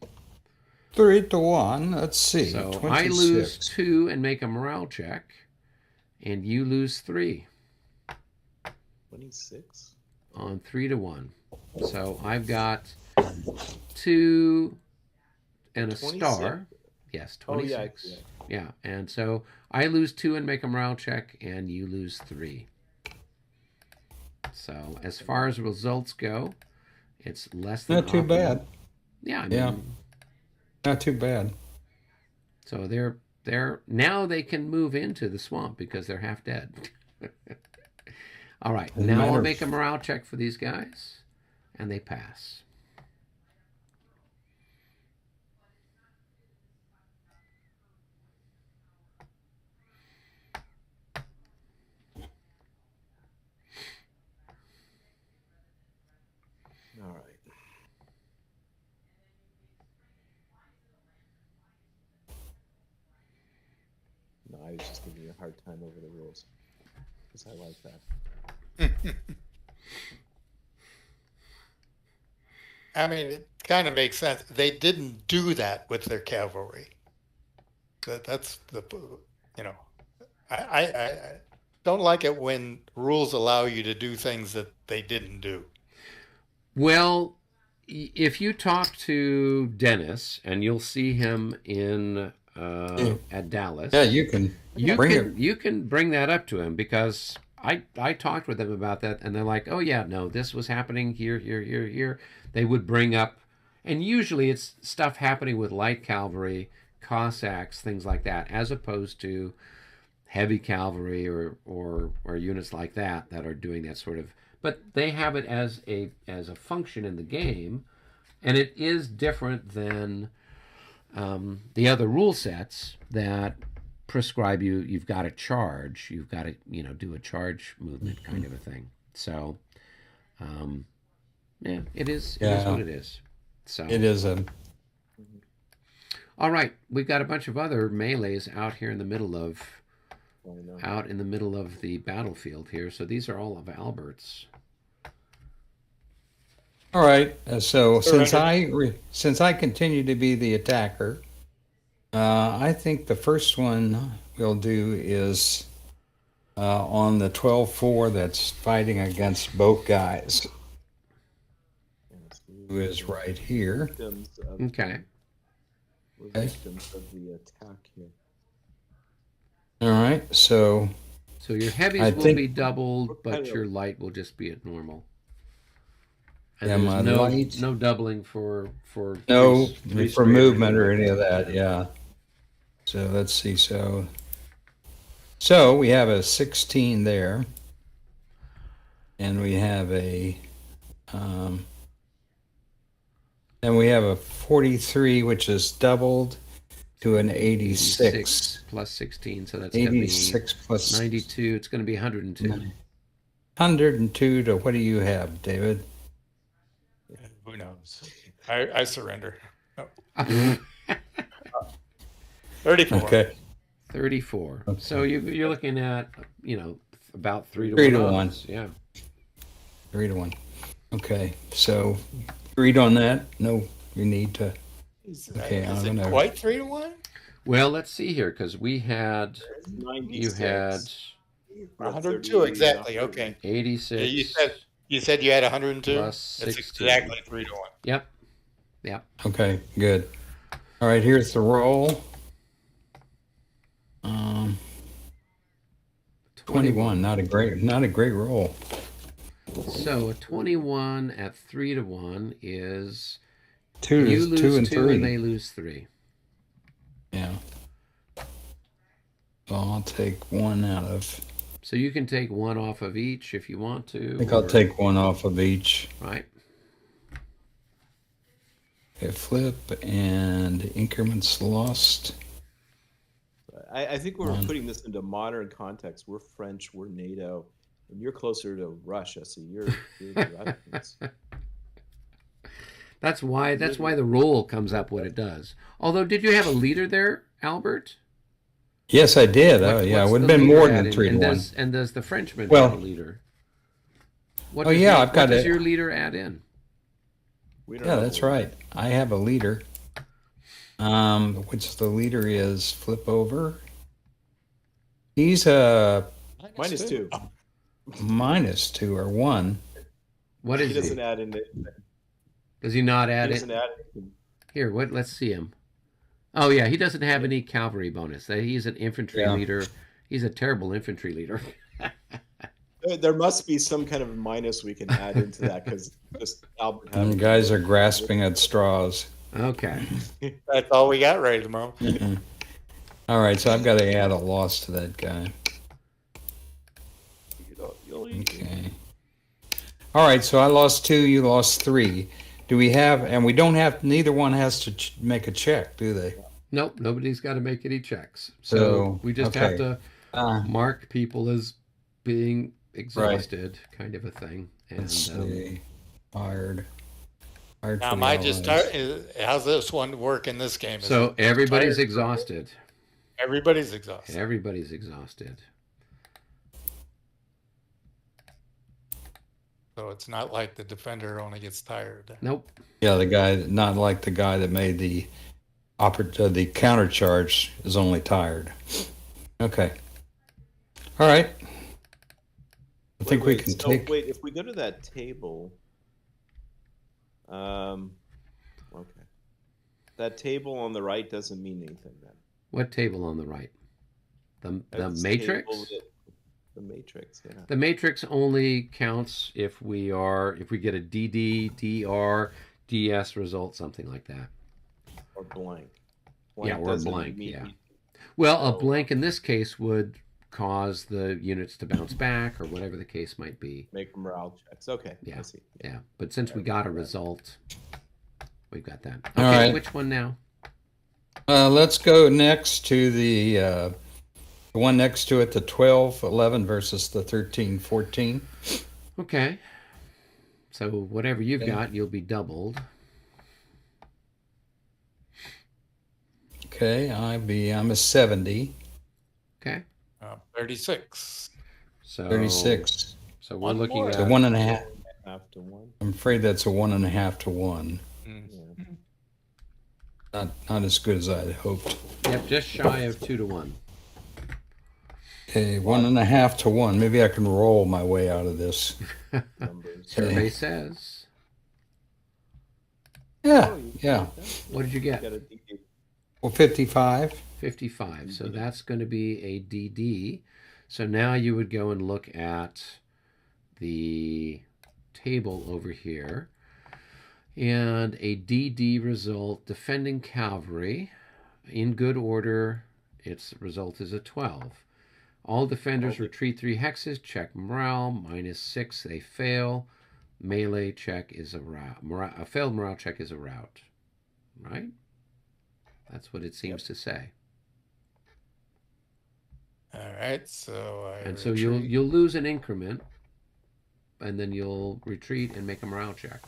3-to-1. Let's see. So 26. I lose 2 and make a morale check, and you lose 3 26 on 3-to-1. So I've got 2 and a 26? star. Yes, 26. Oh, yeah, and so I lose 2 and make a morale check, and you lose 3. So as far as results go, it's less than Not too optimal. bad. Yeah, I Yeah. mean, Not too bad. so they're now they can move into the swamp because they're half dead. All right, Doesn't now I'll matter. make a morale check for these guys, and they pass. All right. No, I was just giving you a hard time over the rules because I like that. I mean, it kind of makes sense. They didn't do that with their cavalry. That's the, I don't like it when rules allow you to do things that they didn't do. Well, if you talk to Dennis, and you'll see him in at Dallas. Yeah, you can bring it. You can bring that up to him because I talked with them about that, and they're like, oh yeah, no, this was happening here. They would bring up, and usually it's stuff happening with light cavalry, Cossacks, things like that, as opposed to heavy cavalry or units like that are doing that sort of. But they have it as a function in the game, and it is different than the other rule sets that prescribe you've got to charge, you've got to do a charge movement kind of a thing. So yeah, it is what it is. So It is a. all right, we've got a bunch of other melees out here in the middle of I know. the battlefield here. So these are all of Albert's. All right. So Surrender. since I continue to be the attacker, I think the first one we'll do is on the 12-4 that's fighting against both guys, who is right here. Victims of, Okay. we're Okay. victims of the attack here. All right. So So your heavies I will think- be doubled, What but kind of- your light will just be at normal. And Yeah, my there's light- no doubling for no three for straight movement or or any of that. Yeah. So let's see. So we have a 16 there, and we have a and we have a 43, which is doubled to an 86. plus 16, so that's going to be 86 plus 92. It's going to be 102. 102 to what do you have, David? Who knows? I surrender. Mm-hmm. 34. Okay. 34. Okay. So you're looking at about 3 to 3 to 1. 1. odds. Yeah. 3-1. Okay. So agreed on that. No, you need to. Is, Okay, I is don't it know. quite 3-1? Well, let's see here because you had 96. 102 exactly. Okay. 86. Yeah, you said you had 102. Plus It's 16. exactly 3-1. Yep. Okay, good. All right, here's the roll. 21. Not a great roll. So a 21 at 3 to 1 is Two you lose 2 and 2 3. and they lose 3. Yeah. So I'll take one out of. So you can take one off of each if you want to. I think I'll take one off of each. Right. Okay, flip and increments lost. I think we're putting this into modern context. We're French, we're NATO, and you're closer to Russia, so you're the Russians. That's why the roll comes up what it does. Although, did you have a leader there, Albert? Yes, I did. Oh, yeah, it would have been more than 3 to 1. And does the Frenchman Well- have a leader? Oh, yeah, I've got what does it. your leader add in? We don't Yeah, know that's what we're right. I have a leader. Which the leader is flip over. He's a -2. -2 or 1. What is He he? doesn't add in it. Does he not add He it? doesn't add anything. Here, let's see him. Oh yeah, he doesn't have any cavalry bonus. He's an infantry Yeah. leader. He's a terrible infantry leader. There must be some kind of minus we can add into that because just Albert And the having guys are grasping at straws. Okay. That's all we got right at the moment. All right, so I've got to add a loss to that guy. Okay. All right, so I lost 2, you lost 3. Do we have, and we don't have, neither one has to make a check, do they? Nope, nobody's got to make any checks. So So, we just have okay. to Uh, mark people as being exhausted, kind of a thing. And let's see. Fired. Fired Now, for the am I just Allies. how's this one work in this game? Is so it everybody's tired? exhausted. Everybody's exhausted. Everybody's exhausted. So it's not like the defender only gets tired. Nope. Yeah, the guy, not like the guy that made the counter charge is only tired. Okay. All right. I think we can take. Wait, if we go to that table, okay, that table on the right doesn't mean anything then. What table on the right? The That's matrix? The matrix, yeah. The matrix only counts if we get a DD, DR, DS result, something like that. Or blank. Yeah, or doesn't blank, mean- yeah. Well, a Oh. blank in this case would cause the units to bounce back or whatever the case might be. Make morale checks. Okay, Yeah. I see. Yeah, but since we got a result, we've got that. Okay, All right. which one now? Let's go next to the one next to it, the 12-11 versus the 13-14. Okay. So whatever you've Okay. got, you'll be doubled. Okay, I'm a 70, Okay. 36. So 36. So we're One looking more. at So 1.5. Half to one. I'm afraid that's a 1.5 to 1. Mm. Yeah. Not as good as I had hoped. Yep, just shy of 2 to 1. Okay, 1.5 to 1. Maybe I can roll my way out of this. Numbers. Survey says. Yeah, Oh, you yeah. got that? What did you You get? got a DD. Well, 55. 55. So that's going to be a DD. So now you would go and look at the table over here. And a DD result, defending cavalry. In good order, its result is a 12. All defenders retreat 3 hexes, check morale, -6, they fail. Melee check is a rout. A failed morale check is a rout. Right? That's what it seems to say. All right, so I And so retreat. you'll lose an increment, and then you'll retreat and make a morale check.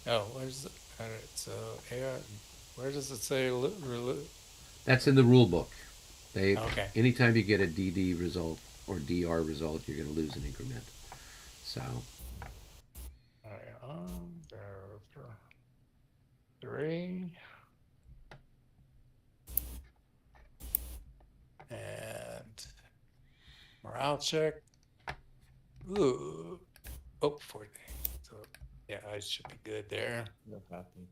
Oh, where's the? All right, so where does it say? That's in the rule book. Okay. Anytime you get a DD result or DR result, you're going to lose an increment. So All right, there, 3. And morale check. Ooh. Oh, 40. So, yeah, I should be good there. No happy.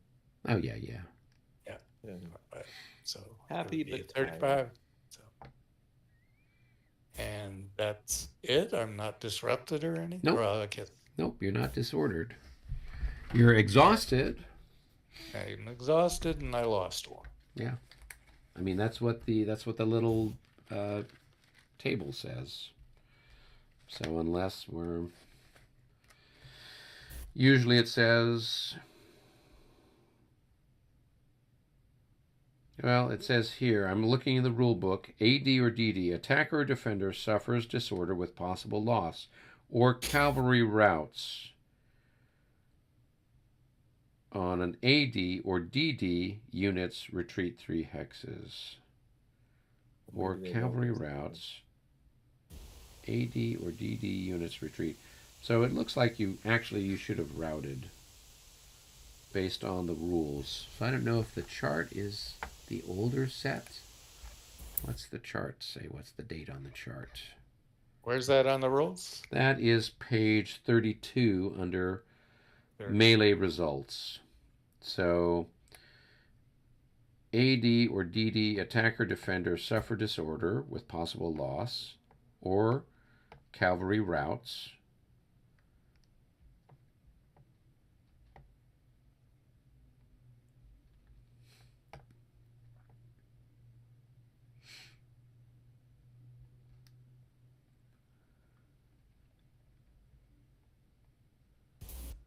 oh yeah. Yeah. But, so Happy it would be but tired. 35. So. And that's it. I'm not disrupted or anything. Nope. Well, I guess Nope, you're not disordered. You're exhausted. I'm exhausted and I lost 1. Yeah. I mean, that's what the little table says. So unless we're usually it says, well, it says here, I'm looking in the rule book, AD or DD, attacker or defender suffers disorder with possible loss, or cavalry routes. On an AD or DD, units retreat 3 hexes. Or cavalry routes, AD or DD units retreat. So it looks like you should have routed based on the rules. So I don't know if the chart is the older set. What's the chart say? What's the date on the chart? Where's that on the rules? That is page 32 under There. melee results. So AD or DD, attacker, defender, suffer disorder with possible loss, or cavalry routes.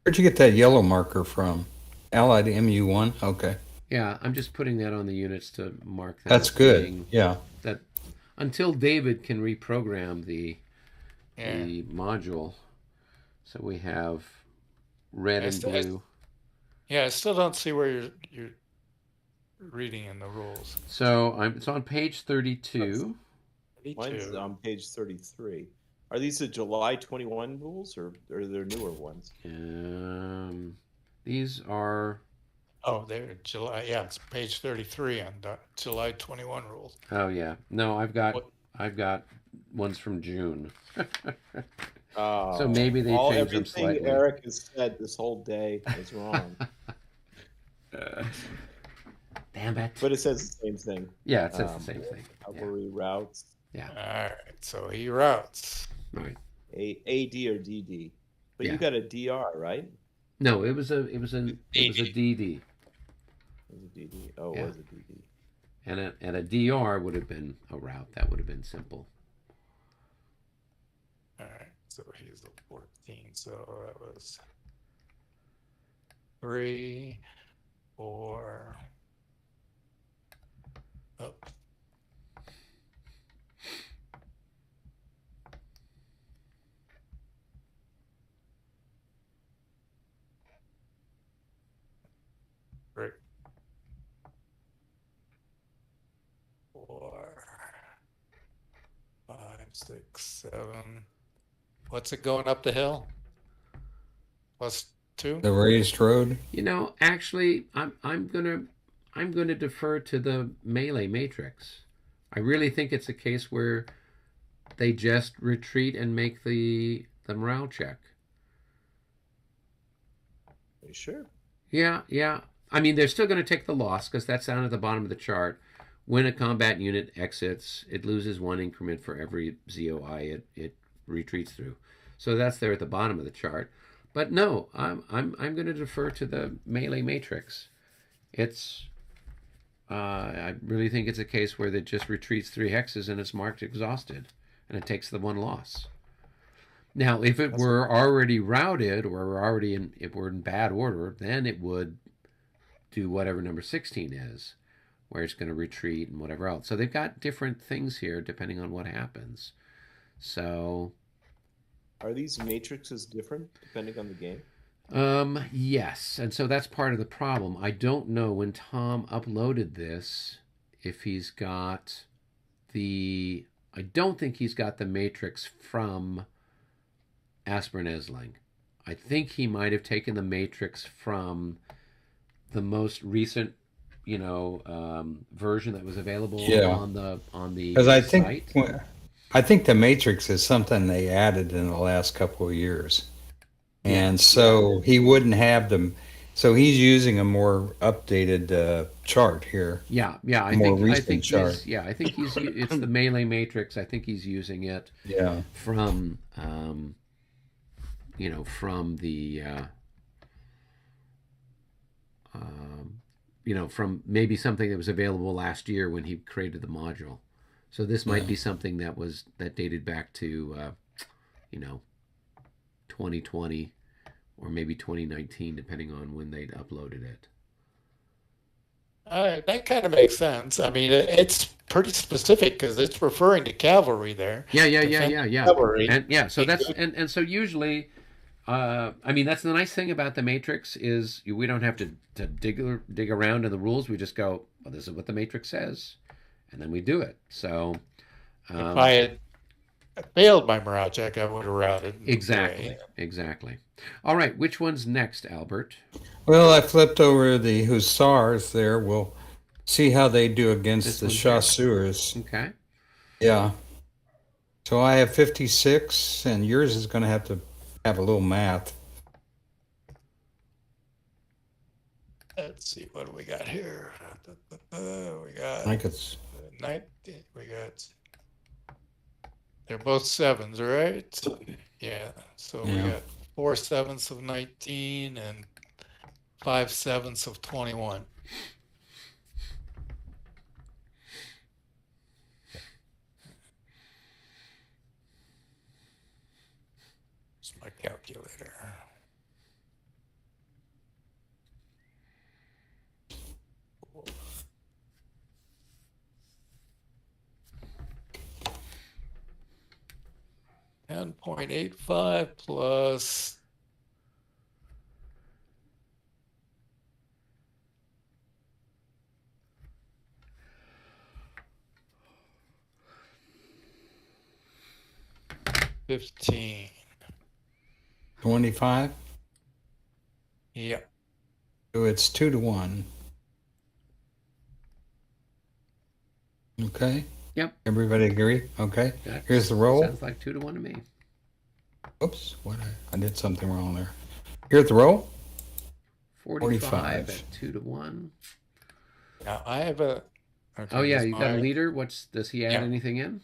Where'd you get that yellow marker from? Allied MU1? Okay. Yeah, I'm just putting that on the units to mark them. That's as good. being- Yeah. That until David can reprogram the Yeah. module, so we have red I and still- blue. Yeah, I still don't see where you're reading in the rules. So it's on page 32. Mine's 32. on page 33. Are these the July 21 rules, or are there newer ones? These are. Oh, there, July. Yeah, it's page 33 on the July 21 rules. Oh yeah, no, I've got What- ones from June. Oh, So maybe they changed them everything slightly. Eric has said this whole day is wrong, Damn it. but it says the same thing. Yeah, it says the same thing. Yeah. Cavalry routes, All right, so he routes. Right. AD or DD, but Yeah. you got a DR, right? No, it was a DD, It was a DD. Oh, Yeah. it was a DD. and a DR would have been a route. That would have been simple. All right, so he's the 14. So that was 3, 4. Up. Right. 4, 5, 6, 7. What's it going up the hill? +2? The raised road. You know, actually, I'm gonna defer to the melee matrix. I really think it's a case where they just retreat and make the morale check. Are you sure? Yeah. I mean, they're still going to take the loss because that's down at the bottom of the chart. When a combat unit exits, it loses 1 increment for every ZOI it retreats through. So that's there at the bottom of the chart. But no, I'm going to defer to the melee matrix. It's I really think it's a case where it just retreats 3 hexes and it's marked exhausted, and it takes the 1 loss. Now, if it were already routed, or if we're in bad order, then it would do whatever number 16 is, where it's going to retreat and whatever else. So they've got different things here depending on what happens. So, Are these matrices different depending on the game? yes, and so that's part of the problem. I don't know when Tom uploaded this if he's got the. I don't think he's got the matrix from Aspern-Essling. I think he might have taken the matrix from the most recent, version that was available Yeah. on the Because I site. think the matrix is something they added in the last couple of years. And so he wouldn't have them. So he's using a more updated chart here. Yeah. I more think recent chart. he's. It's the melee matrix. I think he's using it Yeah. from, from from maybe something that was available last year when he created the module. So this might be something that dated back to, 2020 or maybe 2019, depending on when they'd uploaded it. That kind of makes sense. I mean, it's pretty specific because it's referring to cavalry there. Yeah. Cavalry. And yeah, so that's and so usually, I mean, that's the nice thing about the matrix is we don't have to dig around in the rules. We just go, well, this is what the matrix says, and then we do it. So If I had failed my morale check, I would have routed. Exactly. All right, which one's next, Albert? Well, I flipped over the hussars there. We'll see how they do against the This one here? chasseurs. Okay. Yeah. So I have 56, and yours is going to have a little math. Let's see what do we got here. We I got think it's 19. They're both sevens, right? Yeah. So we Yeah. got 4/7 of 19 and 5/7 of 21. It's my calculator. $10.85 plus 15. 25. Yep. So it's 2-1. Okay. Yep. Everybody agree? Okay. That Here's the roll. Sounds like 2-1 to me. Oops. What? I did something wrong there. Here's the roll. 45 at 2-1. Now I have a. Okay, Oh yeah, that's you got a my- leader. Does he add Yeah. anything in?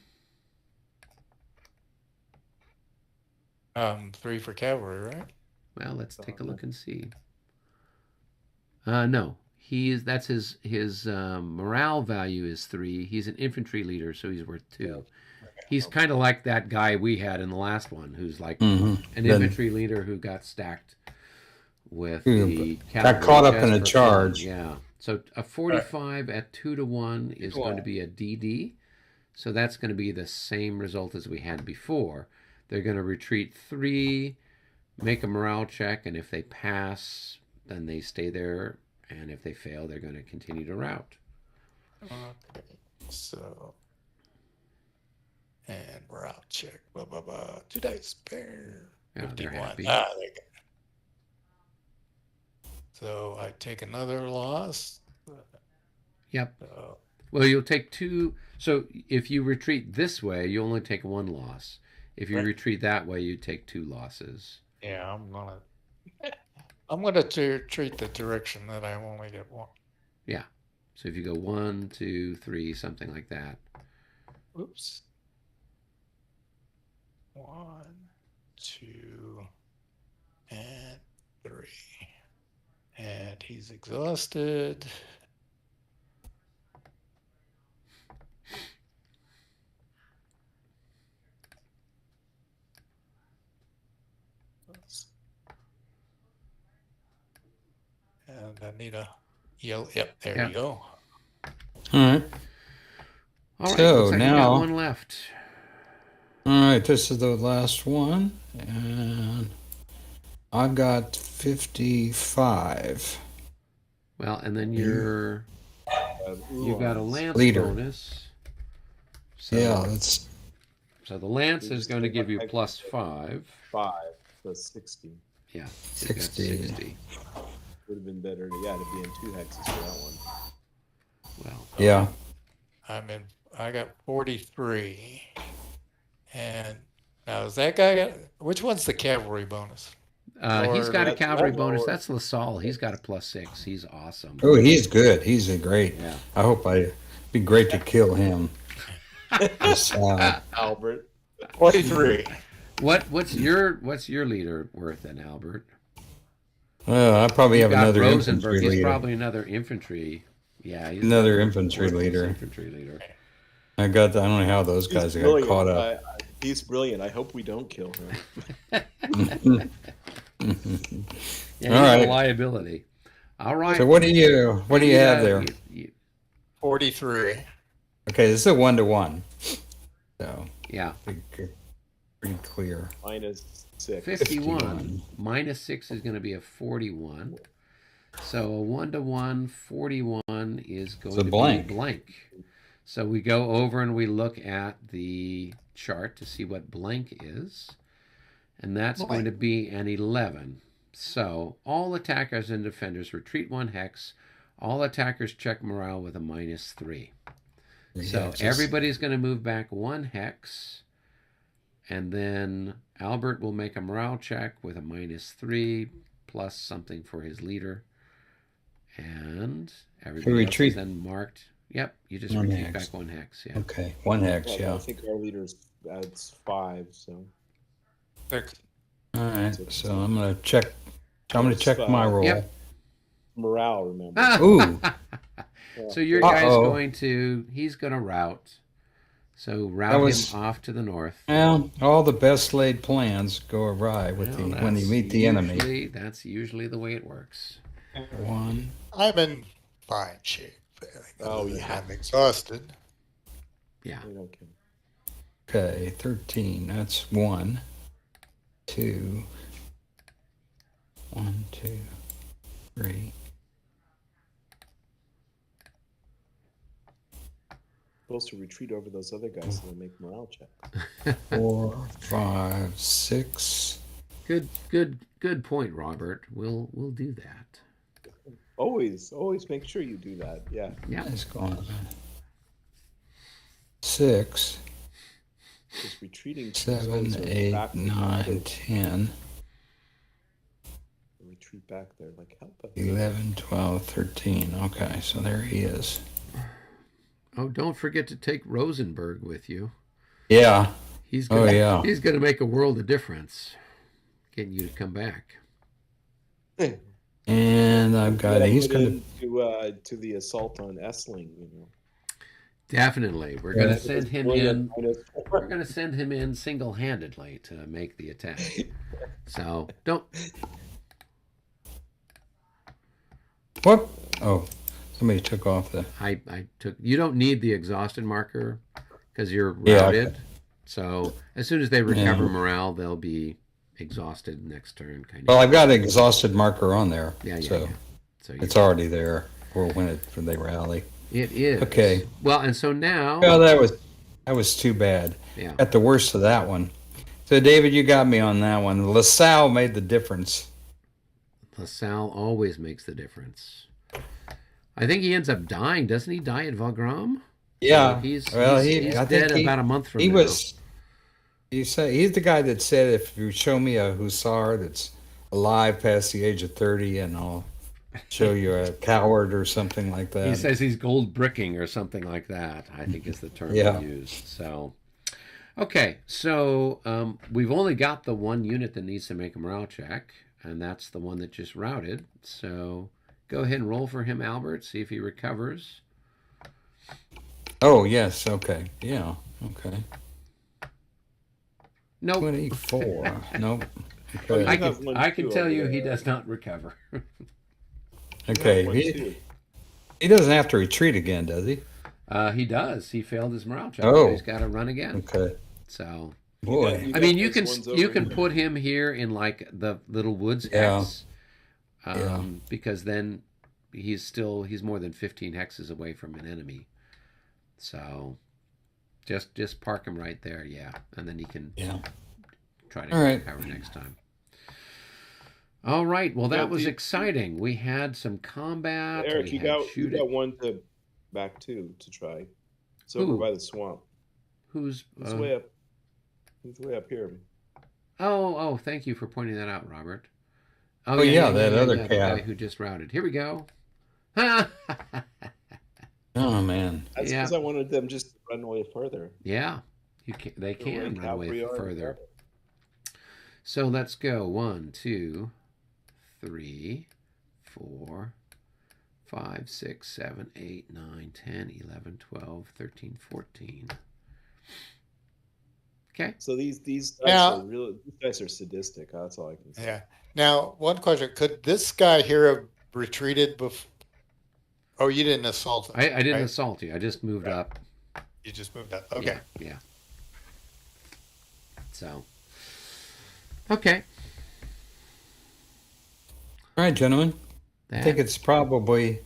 3 for cavalry, right? Well, let's take a look and see. No, that's his morale value is 3. He's an infantry leader, so he's worth 2. He's kind of like that guy we had in the last one, who's like an infantry leader who got stacked with the Got caught up cavalry in a just for fun. charge. Yeah. So a 45 at 2-1 is going to be a DD. So that's going to be the same result as we had before. They're going to retreat 3, make a morale check, and if they pass, then they stay there. And if they fail, they're going to continue to rout. Okay. So. And we're out. Check. Blah, blah, blah. 2 dice. Bear. Yeah, they're 51. happy. There you go. So I take another loss. Yep. So, Well, you'll take 2. So if you retreat this way, you only take 1 loss. If you Right. retreat that way, you take 2 losses. yeah, I'm gonna treat the direction that I only get 1. Yeah. So if you go 1, 2, 3, something like that. Oops. 1, 2, and 3. And he's exhausted. And I need a yellow. Yep, there Yeah. you go. All right. All right. So Looks like you got now- 1 left. All right. This is the last one. And I've got 55. Well, and then you've got a lance Leader. bonus. So, Yeah, that's So the lance is going to give you plus 5. 5 plus 60. Yeah. So you got 60. 60. Would have been better to be in 2 hexes for that one. Well, yeah. I got 43. And now is that guy which one's the cavalry bonus? he's got a that's cavalry not bonus. lower. That's LaSalle. He's got a plus 6. He's awesome. Oh, he's good. He's a great. Yeah. I hope be great to kill him. This, Albert. 43. What's your leader worth then, Albert? Well, I probably You have got another Rosenberg. infantry He's leader. probably another infantry. Yeah, he's Another the infantry worthless leader. Infantry leader. I don't know how those He's guys got brilliant. caught up. He's brilliant. I hope we don't kill him. Yeah, he's All right. a liability. All right. So what do you have there? 43. Okay, this is a 1-to-1. So Yeah, pretty clear. -6. 51 minus 6 is going to be a 41. So a 1-to-1, 41 is going So to blank. be blank. So we go over and we look at the chart to see what blank is. And that's going to be an 11. So all attackers and defenders retreat 1 hex. All attackers check morale with a -3. So everybody's going to move back 1 hex. And then Albert will make a morale check with a -3 plus something for his leader. And everybody else is then marked. Yep, you just One retreat hex. back 1 hex. Yeah. Okay, 1 hex, Well, yeah. I think our leader's adds 5. So 6. All right, so I'm gonna check. I'm gonna check my roll. Yep. morale, remember? Ooh, So your guy's Uh-oh. he's going to route. So route That was- him off to the north. well, all the best laid plans go awry with Well, when you that's meet the enemy. That's usually the way it works. 1. I'm in fine shape. Oh, Other than yeah. I'm exhausted. Yeah. We don't care. Okay, 13. That's 1, 2, 1, 2, 3. Supposed to retreat over those other guys so they make morale check. 4, 5, 6. Good point, Robert. We'll do that. Always make sure you do that. Yeah. Yeah. It's gone. 6, Just retreating. 7, 8, 9, 10, Retreat back there. Like, help us. 11, 12, 13. Okay, so there he is. Oh, don't forget to take Rosenberg with you. Yeah. He's Oh, gonna, yeah. He's going to make a world of difference getting you to come back. And I've got, he's going to, to the assault on Essling, you know. Definitely. We're going to send him in. Brilliant. We're going to send him in single-handedly to make the attack. So don't. what? Oh, somebody took off the, I took. You don't need the exhausted marker because you're Yeah, routed. okay. So as soon as they recover Yeah. morale, they'll be exhausted next turn. Kind of. well, I've got an exhausted marker on there. Yeah. So So it's already there for when they rally. it is. Okay. Well, and so now. Well, that was too bad. Yeah. Got the worst of that one. So, David, you got me on that one. LaSalle made the difference. LaSalle always makes the difference. I think he ends up dying. Doesn't he die at Wagram? Yeah. He's I dead think about a month from he now. was. He's the guy that said, if you show me a hussar that's alive past the age of 30, and I'll show you a coward or something like that. He says he's gold bricking or something like that, I think is the term Yeah. he used. So, okay. So we've only got the one unit that needs to make a morale check, and that's the one that just routed. So go ahead and roll for him, Albert. See if he recovers. Oh, yes. Okay. Yeah. Okay. Nope. 24. Nope. Oh, Okay. I have can, one I can too tell over you there. he does not recover. Okay. One, He, too. he doesn't have to retreat again, does he? He does. He failed his morale check. Oh. So he's got to run again. Okay. So Boy. You I mean, got you those can ones you over can there. put him here in like the little woods Yeah. hex, Yeah. because then he's more than 15 hexes away from an enemy. So just park him right there, yeah, and then he can Yeah. try to All right. recover next time. All right, well that Yeah, was do you- exciting. We had some combat. Eric, we you had got shooting. one to back two to try. It's over Who? by the swamp. Who's It's way up. It's way up here. Oh, thank you for pointing that out, Robert. Oh, yeah, that other the guy cat. who just routed. Here we go. Oh, man. That's Yeah. because I wanted them just to run away further. Yeah, they The way can run away Cavalry are further. So let's go. 1, 2, 3, 4, 5, 6, 7, 8, 9, 10, 11, 12, 13, 14. Okay. So these dice Now- are real. These dice are sadistic. That's all I can say. Yeah. Now, one question: could this guy here have retreated before? Oh, you didn't assault him. I didn't right? assault you. I just moved Right. up. You just moved up. Okay. Yeah. So. Okay. All right, gentlemen. I think it's probably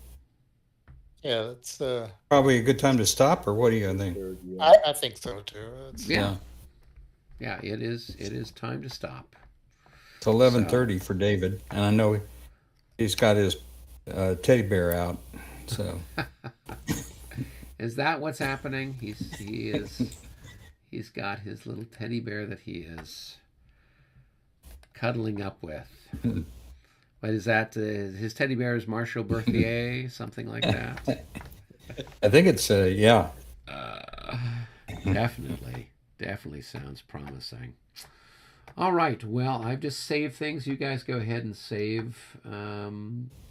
Yeah, that's. a good time to stop, or what do you think? Third, yeah. I think so too. It's, Yeah. Yeah, it is time to stop. It's 11:30 for David, and I know he's got his teddy bear out. So Is that what's happening? He's got his little teddy bear that he is cuddling up with. What is that? His teddy bear is Marshal Berthier, something like that. I think it's yeah. Definitely sounds promising. All right. Well, I've just saved things. You guys go ahead and save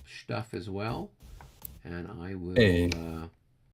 stuff as well, and I will. Hey.